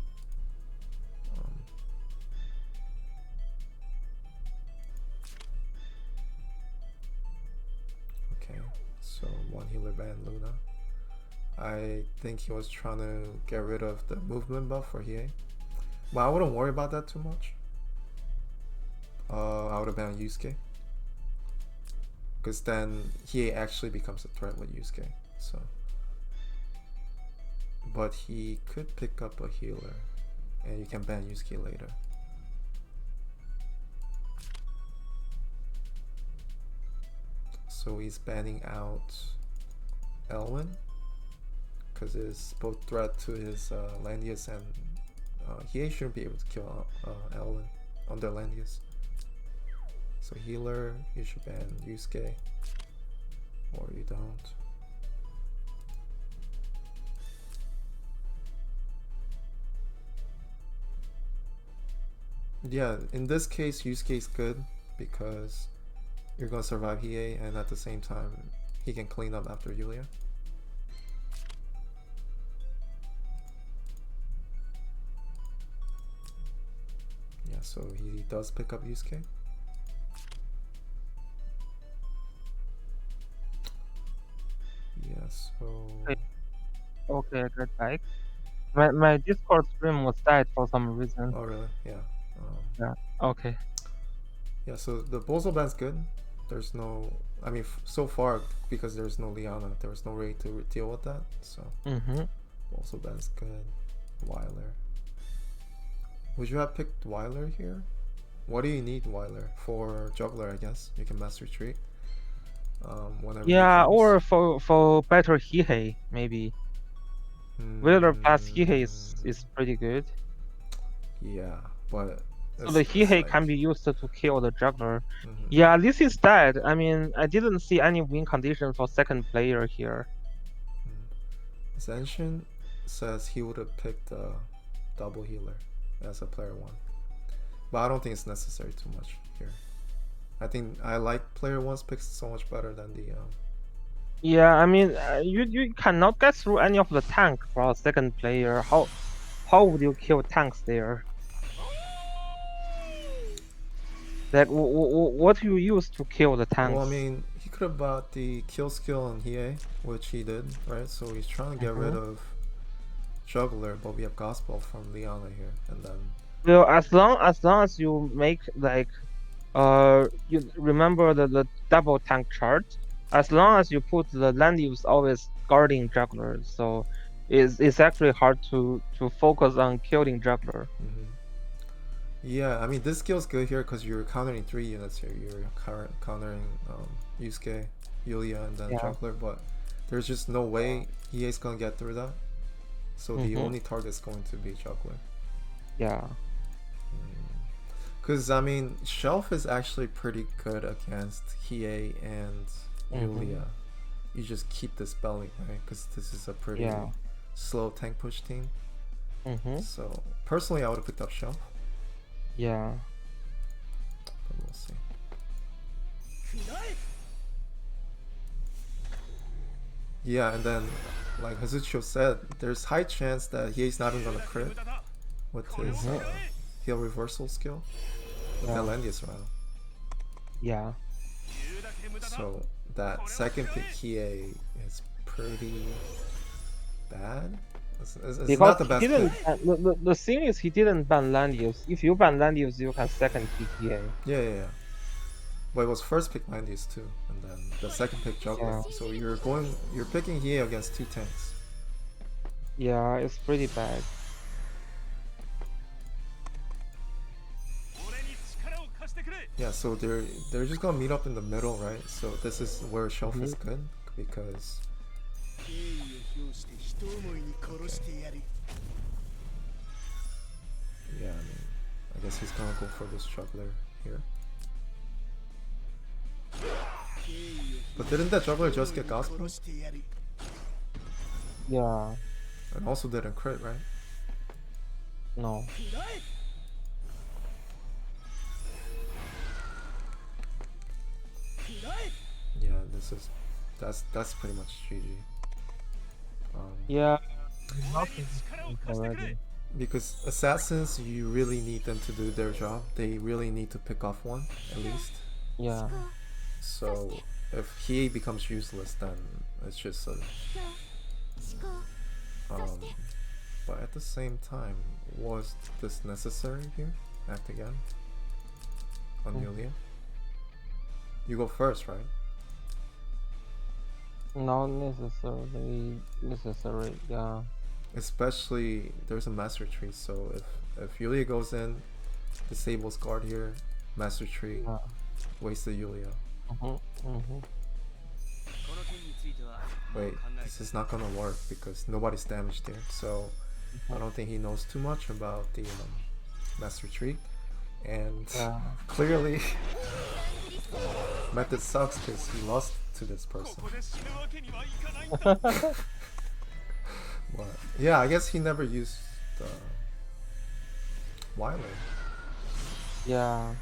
Okay, so one healer ban Luna. I think he was trying to get rid of the movement buff for Hiei. Well, I wouldn't worry about that too much. I would have banned Yusuke. Because then he actually becomes a threat with Yusuke. So, but he could pick up a healer, and you can ban Yusuke later. So he's banning out Elwin, because it's both threat to his Landius, and he shouldn't be able to kill Elwin under Landius. So healer, you should ban Yusuke, or you don't. Yeah, in this case, Yusuke is good because you're gonna survive Hiei, and at the same time, he can clean up after Yulia. Yeah, so he does pick up Yusuke. Yeah, so... Okay, I got back. My Discord stream was died for some reason. Oh really? Yeah. Yeah. Okay. Yeah, so the Bozo ban's good. There's no... I mean, so far, because there's no Liana, there was no way to deal with that, so... Bozo ban's good. Weiler. Would you have picked Weiler here? What do you need Weiler? For Juggler, I guess. You can mass retreat. Whenever yeah, or for better Hiei, maybe. Weiler plus Hiei is pretty good. Yeah, but... So the Hiei can be used to kill the Juggler. Yeah, this is dead. I mean, I didn't see any win condition for second player here. Zenshin says he would have picked a double healer as a player one. But I don't think it's necessary too much here. I think I like player one's picks so much better than the Yeah, I mean, you cannot get through any of the tank for a second player. How would you kill tanks there? Like, what you use to kill the tanks? Well, I mean, he could have bought the kill skill on Hiei, which he did, right? So he's trying to get rid of Juggler, but we have Gospel from Liana here, and then. Well, as long as you make like, you remember the double tank chart. As long as you put the land use always guarding Juggler, so it's actually hard to focus on killing Juggler. Yeah, I mean this skill's good here because you're countering 3 units here. You're countering Yusuke, Yulia, and then Juggler, but there's just no way EA's gonna get through that. So the only target's going to be Juggler. Yeah. Because I mean, Shelf is actually pretty good against Hiei and Yulia. You just keep dispelling, right? Because this is a pretty slow tank push team. So personally, I would have picked up Shelf. Yeah. But we'll see. Yeah, and then, like Hazucho said, there's high chance that he's not even gonna crit with his heal reversal skill. With that Landius round. Yeah. So that second pick Hiei is pretty bad. It's not the best he didn't. pick. The thing is, he didn't ban land use. If you ban land use, you can second pick EA. Yeah. But it was first pick Landius too, and then the second pick Juggler. So you're picking Hiei against 2 tanks. Yeah, it's pretty bad. Yeah, so they're just gonna meet up in the middle, right? So this is where Shelf is good because. Okay. Yeah, I mean, I guess he's gonna go for this Juggler here. But didn't that Juggler just get Gospel? Yeah. And also didn't crit, right? No. Yeah, that's pretty much GG. Yeah. Because assassins, you really need them to do their job. They really need to pick off one at least. Yeah. So if he becomes useless, then it's just a. But at the same time, was this necessary here? Act again on Yulia. You go first, right? Not necessary. Yeah. Especially there's a master tree, so if Yulia goes in, disables guard here, master tree, wasted Yulia. Wait, this is not gonna work because nobody's damaged here, so I don't think he knows too much about the master tree, and clearly method sucks because he lost to this person. But yeah, I guess he never used Wyler. Yeah.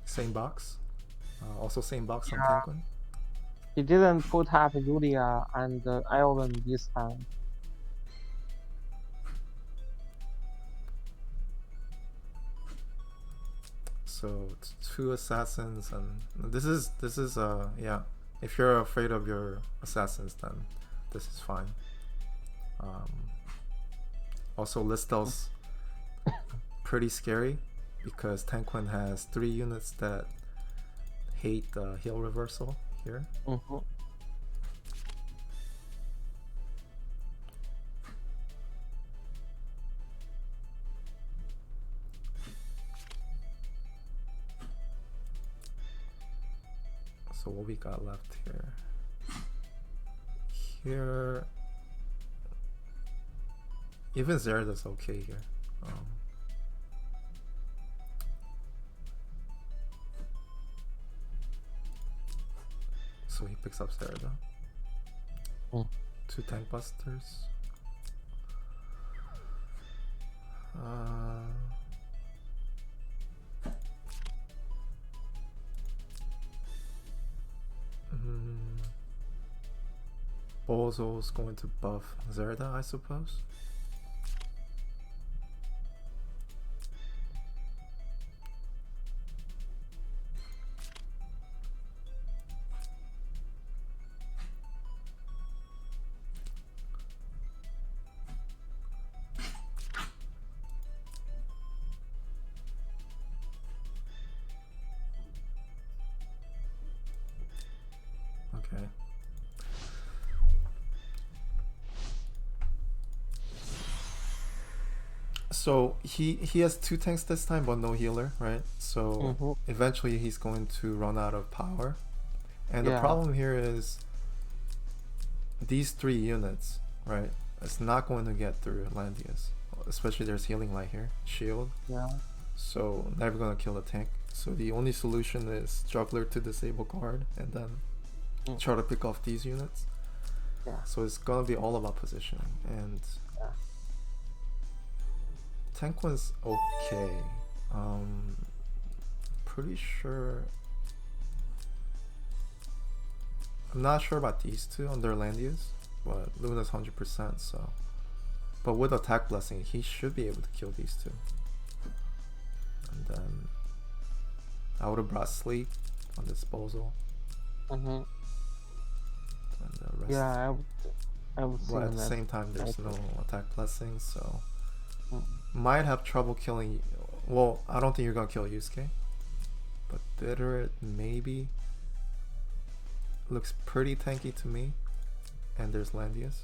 Same box. Also same box on Tenquin. He didn't put up Yulia and Elven this time. So 2 assassins, and this is yeah. If you're afraid of your assassins, then this is fine. Also, Listel's pretty scary because Tenquin has 3 units that hate the heal reversal here. So what we got left here? here, even Zerda's okay here. So he picks up Zerda. 2 tank busters. Bozo's going to buff Zerda, I suppose. Okay. So he has 2 tanks this time, but no healer, right? So eventually he's going to run out of power. And the problem here is these 3 units, right? It's not going to get through Landius. Especially there's healing light here, shield. Yeah. So never gonna kill the tank. So the only solution is juggler to disable guard and then try to pick off these units. Yeah. So it's gonna be all about positioning, and Tenquin's okay. Pretty sure. I'm not sure about these 2 on their Landius, but Luna's 100%. So, but with attack blessing, he should be able to kill these 2. And then I would have brought sleep on disposal. And the rest. Yeah, I would say But at the same time, there's no attack blessing, so might have trouble killing. Well, I don't think you're gonna kill Yusuke, but Ditterit maybe. Looks pretty tanky to me, and there's Landius.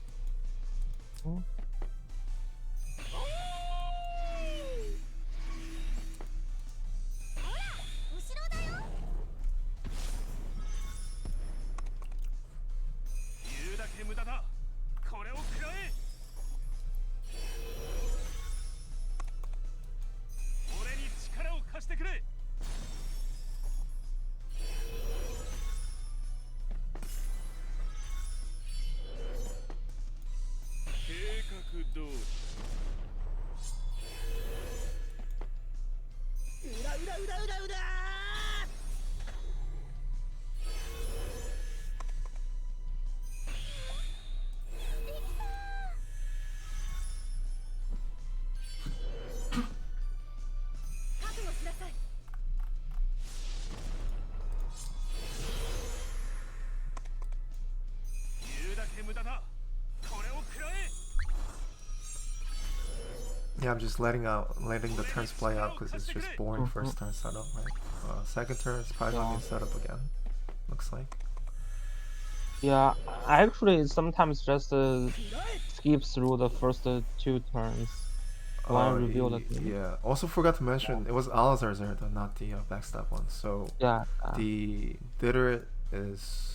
Yeah, I'm just letting the turns play out because it's just boring first turn setup, right? Second turn is probably gonna be set up again. Looks like. Yeah, actually sometimes just skip through the first 2 turns. Reveal the game. Yeah. Also forgot to mention it was Alazar Zerda, not the backstab one. So the Ditterit is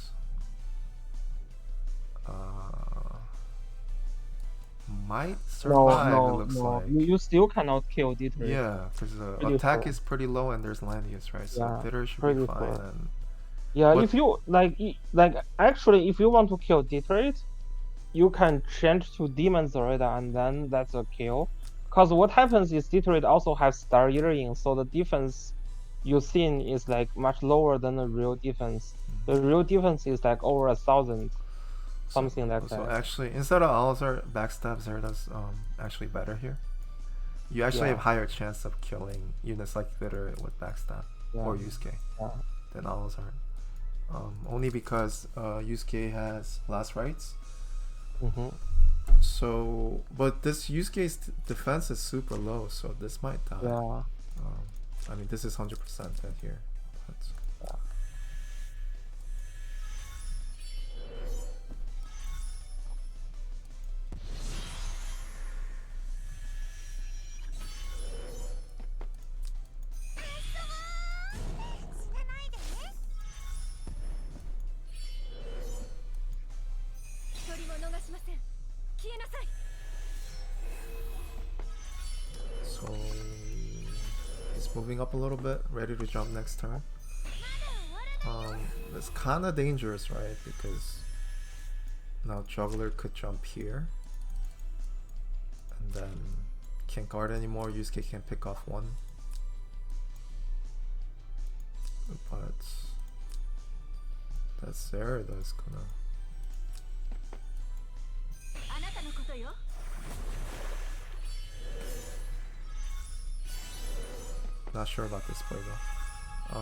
might survive. No, it looks like. You still cannot kill Ditterit. Yeah, because the attack is pretty low and there's Landius, right? So Ditterit should be fine. And yeah, if you like actually, if you want to kill Ditterit, you can change to Demon Zerda and then that's a kill. Because what happens is Ditterit also has Star Earring, so the defense you've seen is like much lower than the real defense. The real defense is like over 1,000. Something like that. So actually, instead of Alazar, backstab Zerda's actually better here. You actually have higher chance of killing units like Ditterit with backstab or Yusuke than Alazar. Only because Yusuke has last rites. So, but this Yusuke's defense is super low, so this might die. Yeah. I mean, this is 100% dead here. But, So he's moving up a little bit, ready to jump next turn. It's kind of dangerous, right? Because now Juggler could jump here, and then can't guard anymore. Yusuke can pick off one, but that Sarah that's gonna. Not sure about this play though.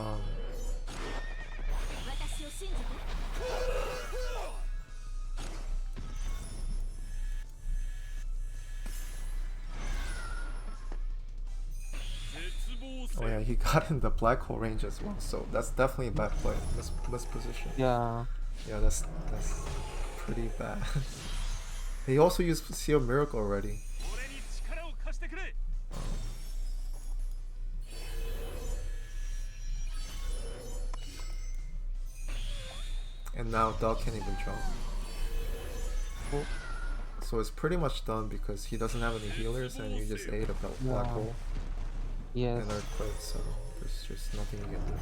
Oh yeah, he got in the black hole range as well, so that's definitely a bad play. Misposition. Yeah. Yeah, that's pretty bad. He also used Seal Miracle already. And now Dog can't even jump. Oh. So it's pretty much done because he doesn't have any healers and you just ate a black hole Yes. and earthquake, so there's just nothing you can do.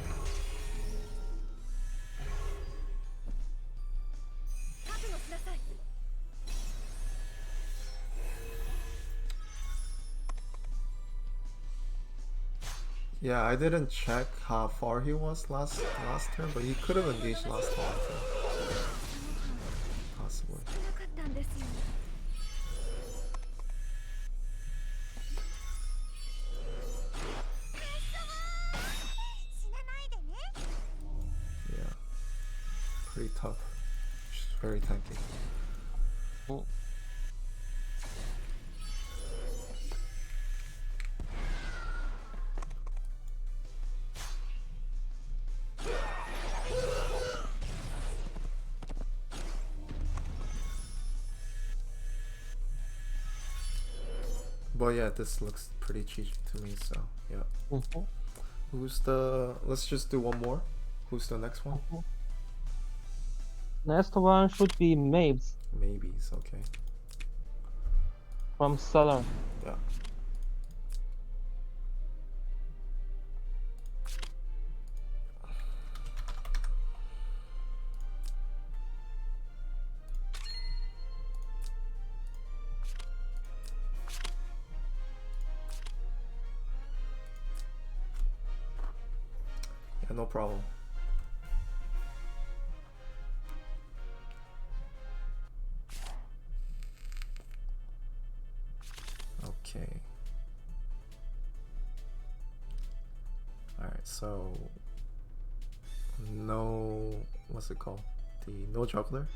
Yeah, I didn't check how far he was last turn, but he could have engaged last turn, I think. Possibly. Yeah. Pretty tough. She's very tanky. Oh. But yeah, this looks pretty cheesy to me, so yeah. Mhm. Who's the... Let's just do one more. Who's the next one? Next one should be Maybz Maybz, okay. from Southern. Yeah. Yeah, no problem. Okay. Alright, so no, what's it called? The no juggler.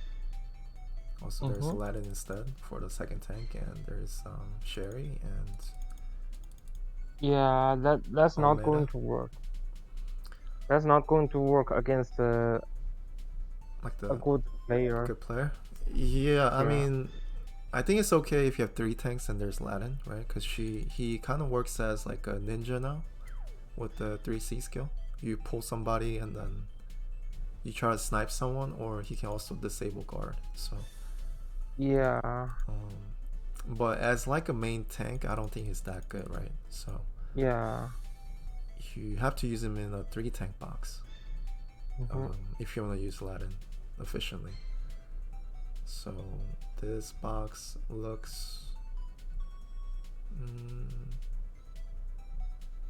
Also there's Aladdin instead for the second tank, and there's Sherry and Yeah, that's not Almeida. going to work. That's not going to work against like the a good player. good player. Yeah, I mean, I think it's okay if you have 3 tanks and there's Aladdin, right? Because he kind of works as like a ninja now with the 3C skill. You pull somebody and then you try to snipe someone, or he can also disable guard. So Yeah. but as like a main tank, I don't think he's that good, right? So Yeah. you have to use him in a 3 tank box if you want to use Aladdin efficiently. So this box looks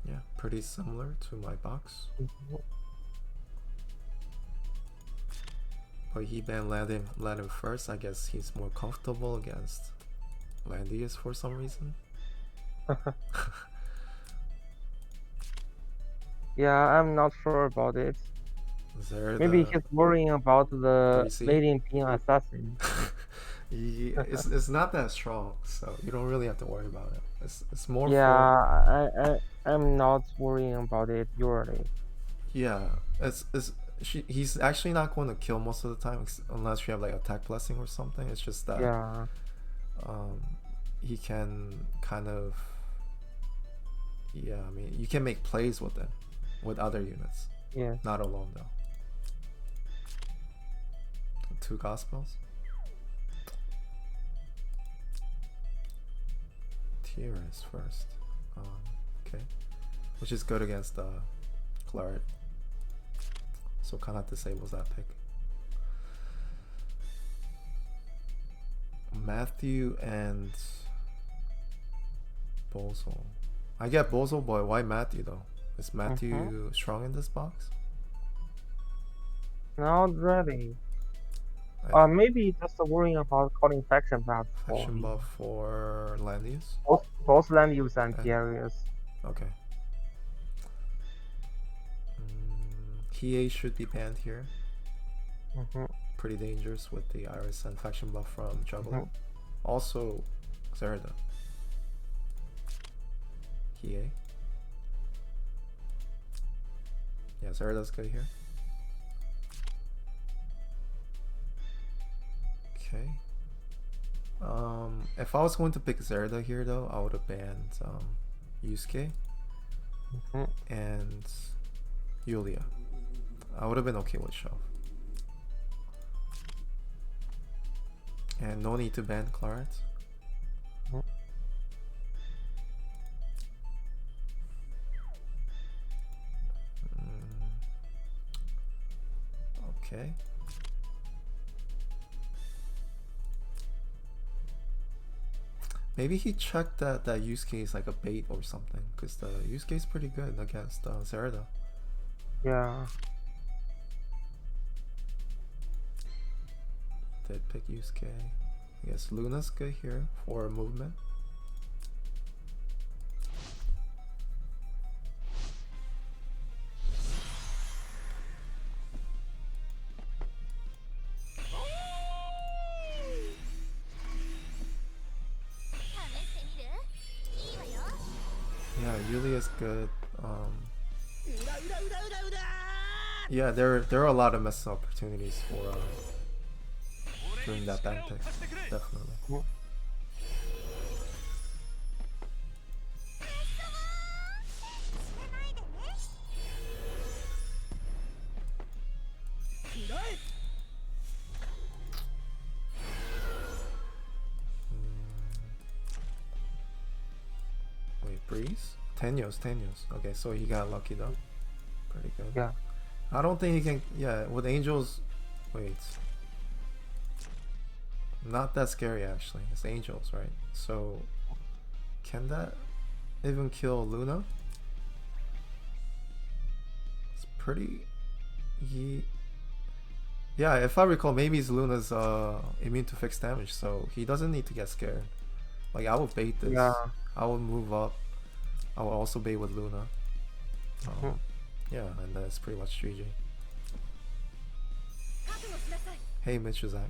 yeah, pretty similar to my box. But he banned Aladdin first. I guess he's more comfortable against Landius for some reason. Yeah, I'm not sure about it. Is there Maybe the he's worrying about the 3C? lady being assassin. it's not that strong, so you don't really have to worry about it. It's more Yeah, I'm not worrying about it usually. yeah, he's actually not going to kill most of the time unless you have like attack blessing or something. It's just that Yeah. he can kind of, yeah, I mean, you can make plays with it with other units. Yeah. Not alone though. 2 gospels. here is first. Okay. Which is good against Claret. So kind of disables that pick. Matthew and Bozo. I get Bozo, but why Matthew though? Is Matthew strong in this box? Not really. Maybe just worrying about calling faction buff. Faction buff for land use? Both land use and Darius. Okay. Kie should be banned here. Pretty dangerous with the Iris and faction buff from Jagger. Also, Zerda. Kie. Yeah, Zerda's good here. Okay. If I was going to pick Zerda here though, I would have banned Yusuke and Yulia. I would have been okay with Shove. And no need to ban Claret. Okay. Maybe he checked that Yusuke is like a bait or something, because the Yusuke is pretty good against Zerda. Yeah. Did pick Yusuke. I guess Luna's good here for movement. Yeah, Yulia's good. Yeah, there are a lot of mess opportunities for during that ban pick, definitely. Wait, Breeze? Tenyos. Okay, so he got lucky though. Pretty good. Yeah. I don't think he can. Yeah, with Angels. Wait. Not that scary actually. It's Angels, right? So can that even kill Luna? It's pretty. Yeah, if I recall, maybe Luna's immune to fixed damage, so he doesn't need to get scared. Like I would bait this. Yeah. I would move up. I will also bait with Luna. Yeah, and that's pretty much GG. Hey, Michizak.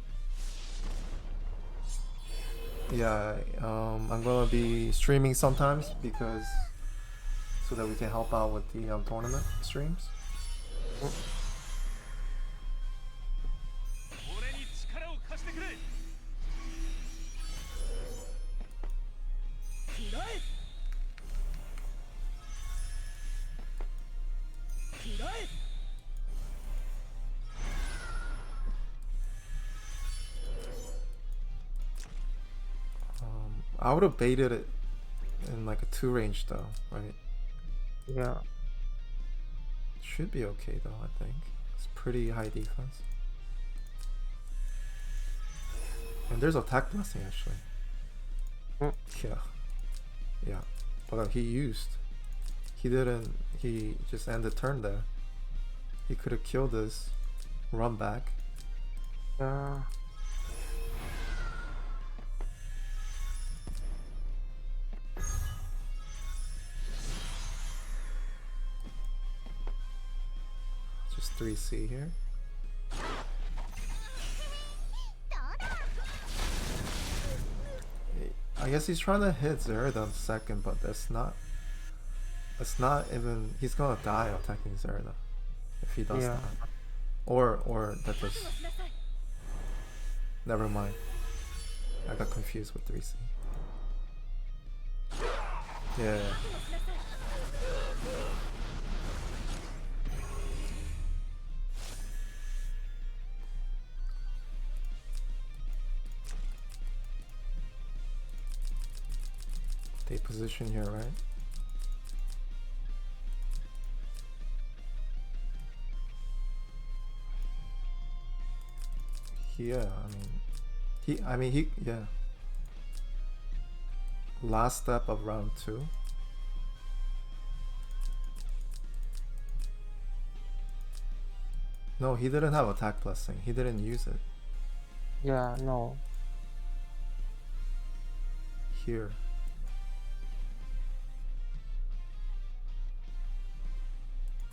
Yeah, I'm gonna be streaming sometimes because so that we can help out with the tournament streams. I would have baited it in like a 2 range though, right? Yeah. Should be okay though, I think. It's pretty high defense. And there's attack blessing actually. Yeah. But he just ended turn there. He could have killed this, run back. Yeah. Just 3C here. I guess he's trying to hit Zerda second, but that's not even. He's gonna die attacking Zerda if he does that. Or that just. Never mind. I got confused with 3C. Yeah. They position here, right? Yeah, yeah. Last step of round 2. No, he didn't have attack blessing. He didn't use it. Yeah, no. Here.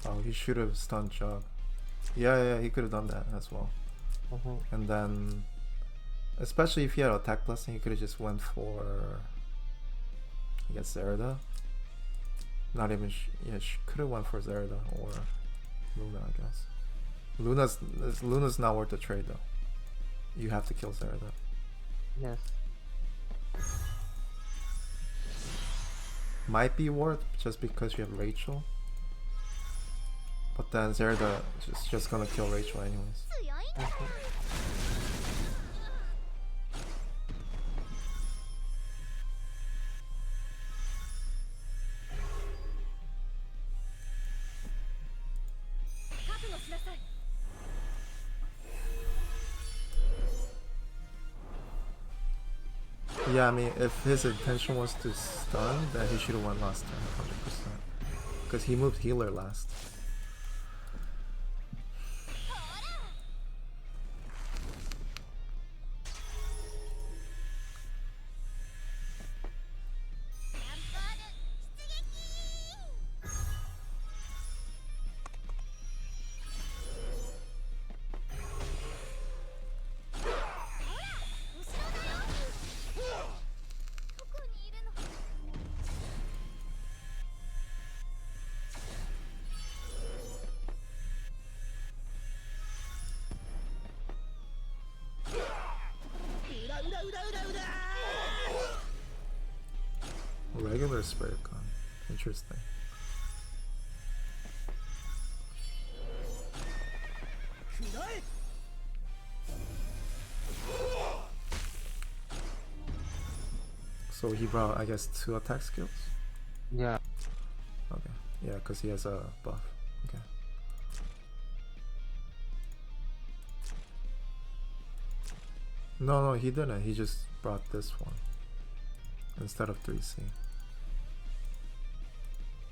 Oh, he should have stunned Jug. Yeah, he could have done that as well. And then, especially if he had attack blessing, he could have just went for, I guess, Zerida. Not even, could have went for Zerida or Luna, I guess. Luna's not worth the trade though. You have to kill Zerida. Yes. Might be worth just because you have Rachel. But then Zerida is just gonna kill Rachel anyways. Yeah, I mean, if his intention was to stun, then he should have won last turn, 100%. Because he moved healer last. Regular spirit gun. Interesting. So he brought, I guess, 2 attack skills? Yeah. Okay. Yeah, because he has a buff. Okay. No, he didn't. He just brought this one instead of 3C.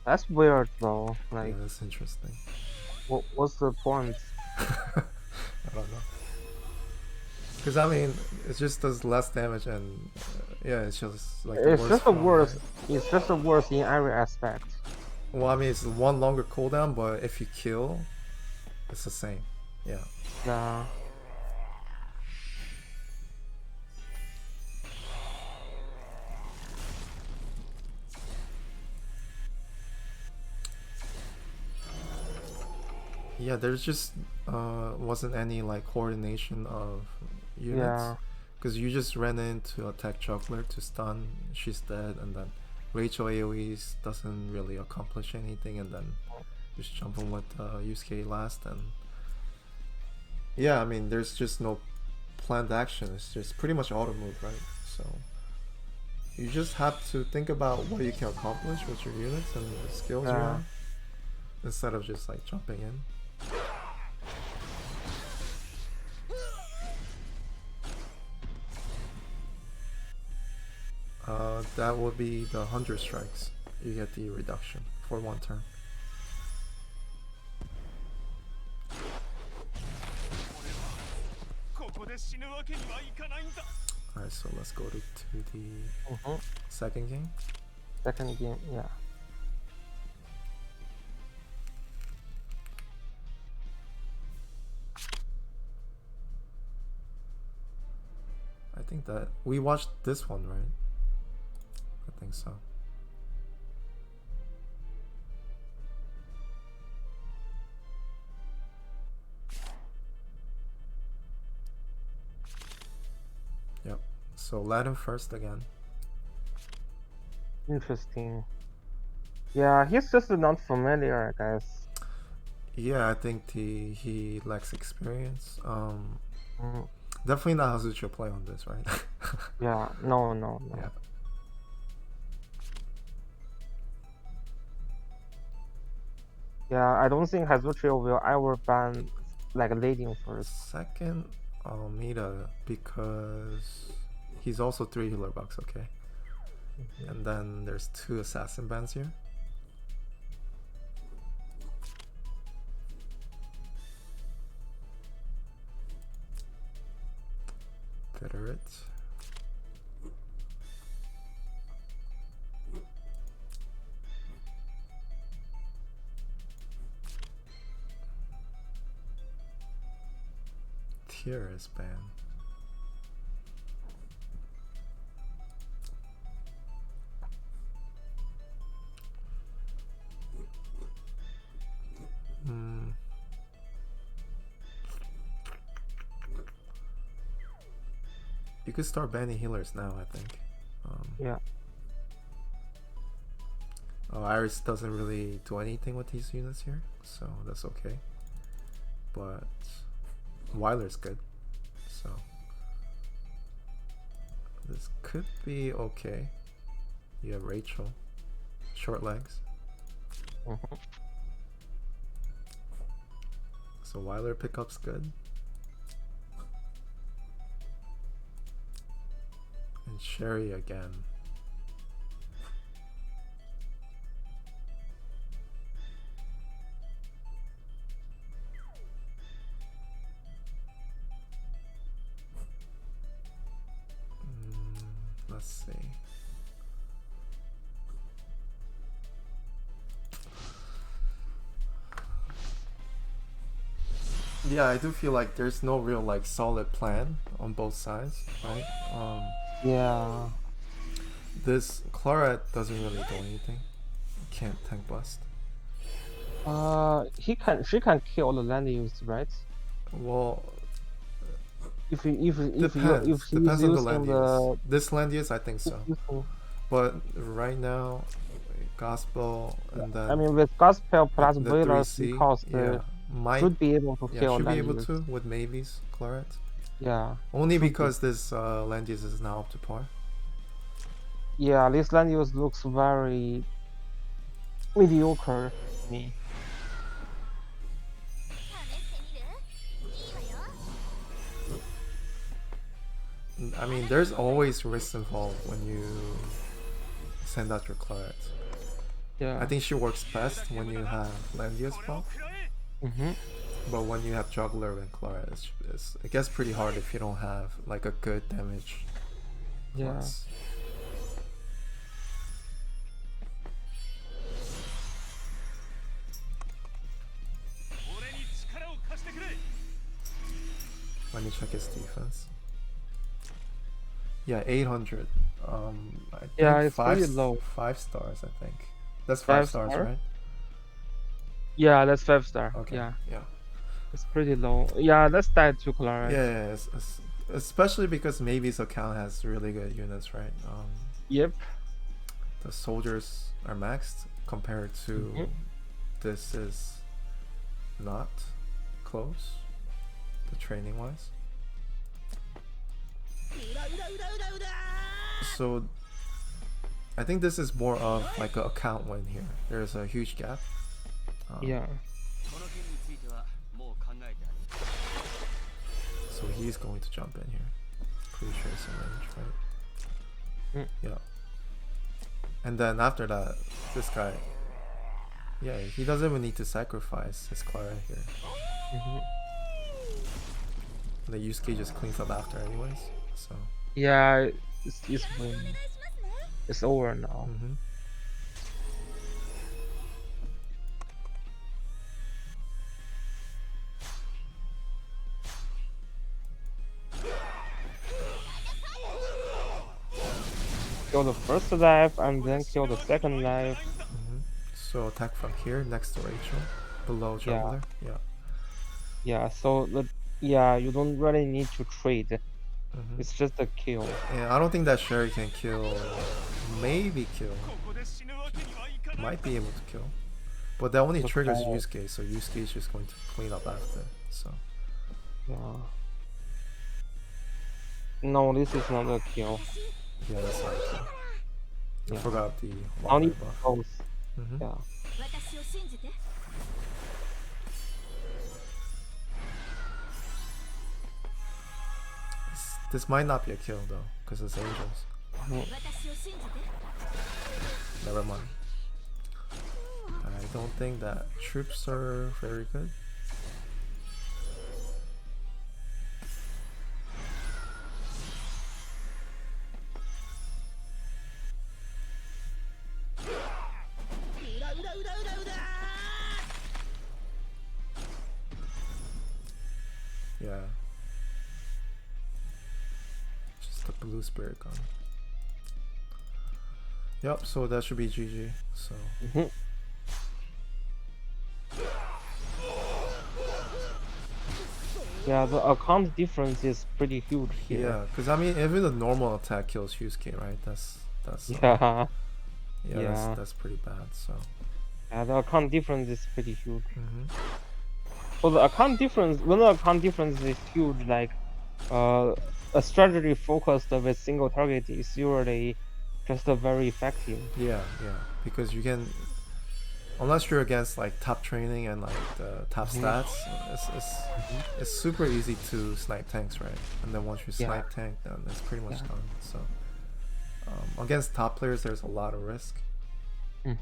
That's weird though. Like, yeah, that's interesting. What's the point? I don't know. Because I mean, it just does less damage and yeah, it's just like it's just the worst. Right? It's just the worst in every aspect. Well, I mean, it's 1 longer cooldown, but if you kill, it's the same. Yeah. Yeah. Yeah, there's just wasn't any like coordination of units. Because you just ran into attack Juggler to stun, she's dead, and then Rachel AoEs doesn't really accomplish anything, and then just jumping with Yusuke last, and yeah, I mean, there's just no planned action. It's just pretty much auto move, right? So you just have to think about what you can accomplish with your units and the skills you have, instead of just like jumping in. That would be the 100 strikes. You get the reduction for 1 turn. Alright, so let's go to the second game. Second game, yeah. I think that we watched this one, right? I think so. Yep. So Latin first again. Interesting. Yeah, he's just not familiar, I guess. Yeah, I think he lacks experience. Definitely not Hazucho play on this, right? Yeah, no. Yeah. Yeah, I don't think Hazutrio will ever ban like leading first. Second, Almeida, because he's also 3 healer bucks, okay? And then there's 2 assassin bans here. Veteran. Tier is banned. You could start banning healers now, I think. Yeah. Oh, Iris doesn't really do anything with these units here, so that's okay. But Weiler's good, so this could be okay. You have Rachel, short legs. So Weiler pickup's good. And Sherry again. Let's see. Yeah, I do feel like there's no real like solid plan on both sides, right? Yeah. This Claret doesn't really do anything. Can't tank bust. She can kill the land use, right? Well, If depends on the land use. This land use, I think so. But right now, Gospel and then I mean, with Gospel plus the Whalers, 3C, because yeah, might should be able to kill should be land able use. to with Maybz Claret. Yeah. Only because this land use is now up to par. Yeah, this land use looks very mediocre to me. I mean, there's always risks involved when you send out your Claret. Yeah. I think she works best when you have land use pop. But when you have Juggler and Claret, it gets pretty hard if you don't have like a good damage class. Let me check his defense. Yeah, 800. I think Yeah, it's pretty low. 5 stars, I think. That's 5 stars, right? Yeah, that's 5 star. Okay. Yeah. Yeah. It's pretty low. Yeah, let's die to Claret. Yeah, especially because Maybz account has really good units, right? Yep. The soldiers are maxed compared to this is not close, the training wise. So I think this is more of like an account win here. There's a huge gap. Yeah. So he's going to jump in here. Pretty sure it's in range, right? Yeah. And then after that, this guy, yeah, he doesn't even need to sacrifice his Clara here. The use case just cleans up after anyways, so. Yeah, it's win. It's over now. Kill the first life and then kill the second life. So attack from here next to Rachel, below Juggler. Yeah, so you don't really need to trade. It's just a kill. Yeah, I don't think that Sherry can kill. Maybe kill. Might be able to kill. But that only triggers use case, so use case is just going to clean up after. So. Yeah. No, this is not a kill. Yeah, that's not a kill. I forgot the only buff. both. Yeah. This might not be a kill though, because it's angels. Never mind. I don't think that troops are very good. Yeah. Just the blue spirit gun. Yep, so that should be GG. So Yeah, the account difference is pretty huge here. yeah, because I mean even the normal attack kills Yusuke, right? That's Yeah. That's pretty bad. So Yeah, the account difference is pretty huge. mm-hmm. So the account difference, when the account difference is huge, like a strategy focused with single target is usually just very effective. Yeah, because you can, unless you're against like top training and like the top stats, it's super easy to snipe tanks, right? And then once you snipe tank, then it's pretty much done. So against top players, there's a lot of risk,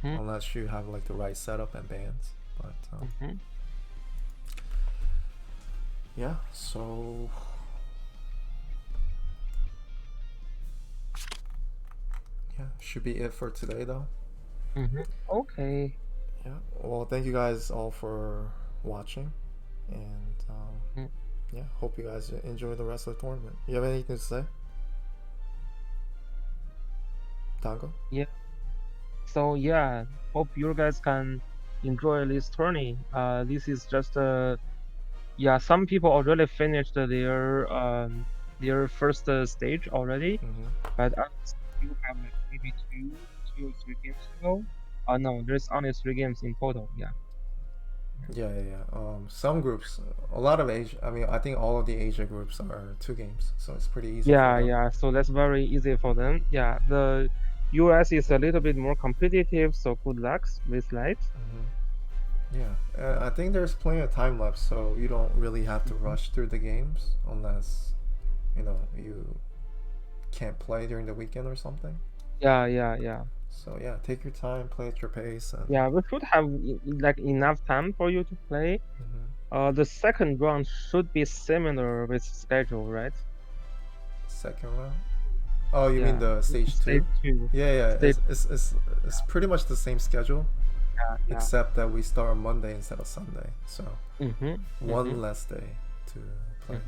unless you have like the right setup and bans. But yeah, so yeah, should be it for today though. Okay. Yeah, well, thank you guys all for watching, and yeah, hope you guys enjoy the rest of the tournament. You have anything to say, Tango? Yeah. So yeah, hope you guys can enjoy this tourney. This is just some people already finished their first stage already, but others still have like maybe two or three games to go. No, there's only 3 games in total. Yeah. Some groups, a lot of Asia. I mean, I think all of the Asia groups are 2 games, so it's pretty easy. Yeah. So that's very easy for them. Yeah, the US is a little bit more competitive, so good luck with that. Yeah, I think there's plenty of time left, so you don't really have to rush through the games unless you can't play during the weekend or something. Yeah. So yeah, take your time, play at your pace. And yeah, we should have like enough time for you to play. The second round should be similar with schedule, right? Second round? Oh, you mean the stage 2? Yeah. It's pretty much the same schedule, except that we start on Monday instead of Sunday. So one less day to play.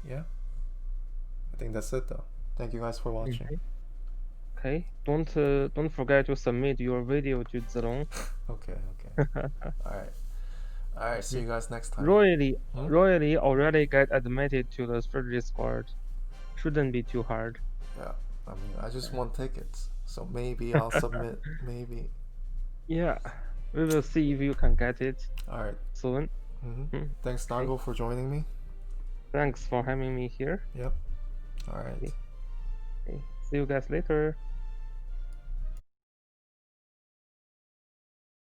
Yeah, I think that's it though. Thank you guys for watching. Okay, don't forget to submit your video to Zilong. Okay. All right. See you guys next time. Royally already get admitted to the strategy squad. Shouldn't be too hard. Yeah, I mean, I just want tickets, so maybe I'll submit. Maybe. Yeah, we will see if you can get it. All right. Soon. Thanks, Dango, for joining me. Thanks for having me here. Yep. All right. Okay. See you guys later.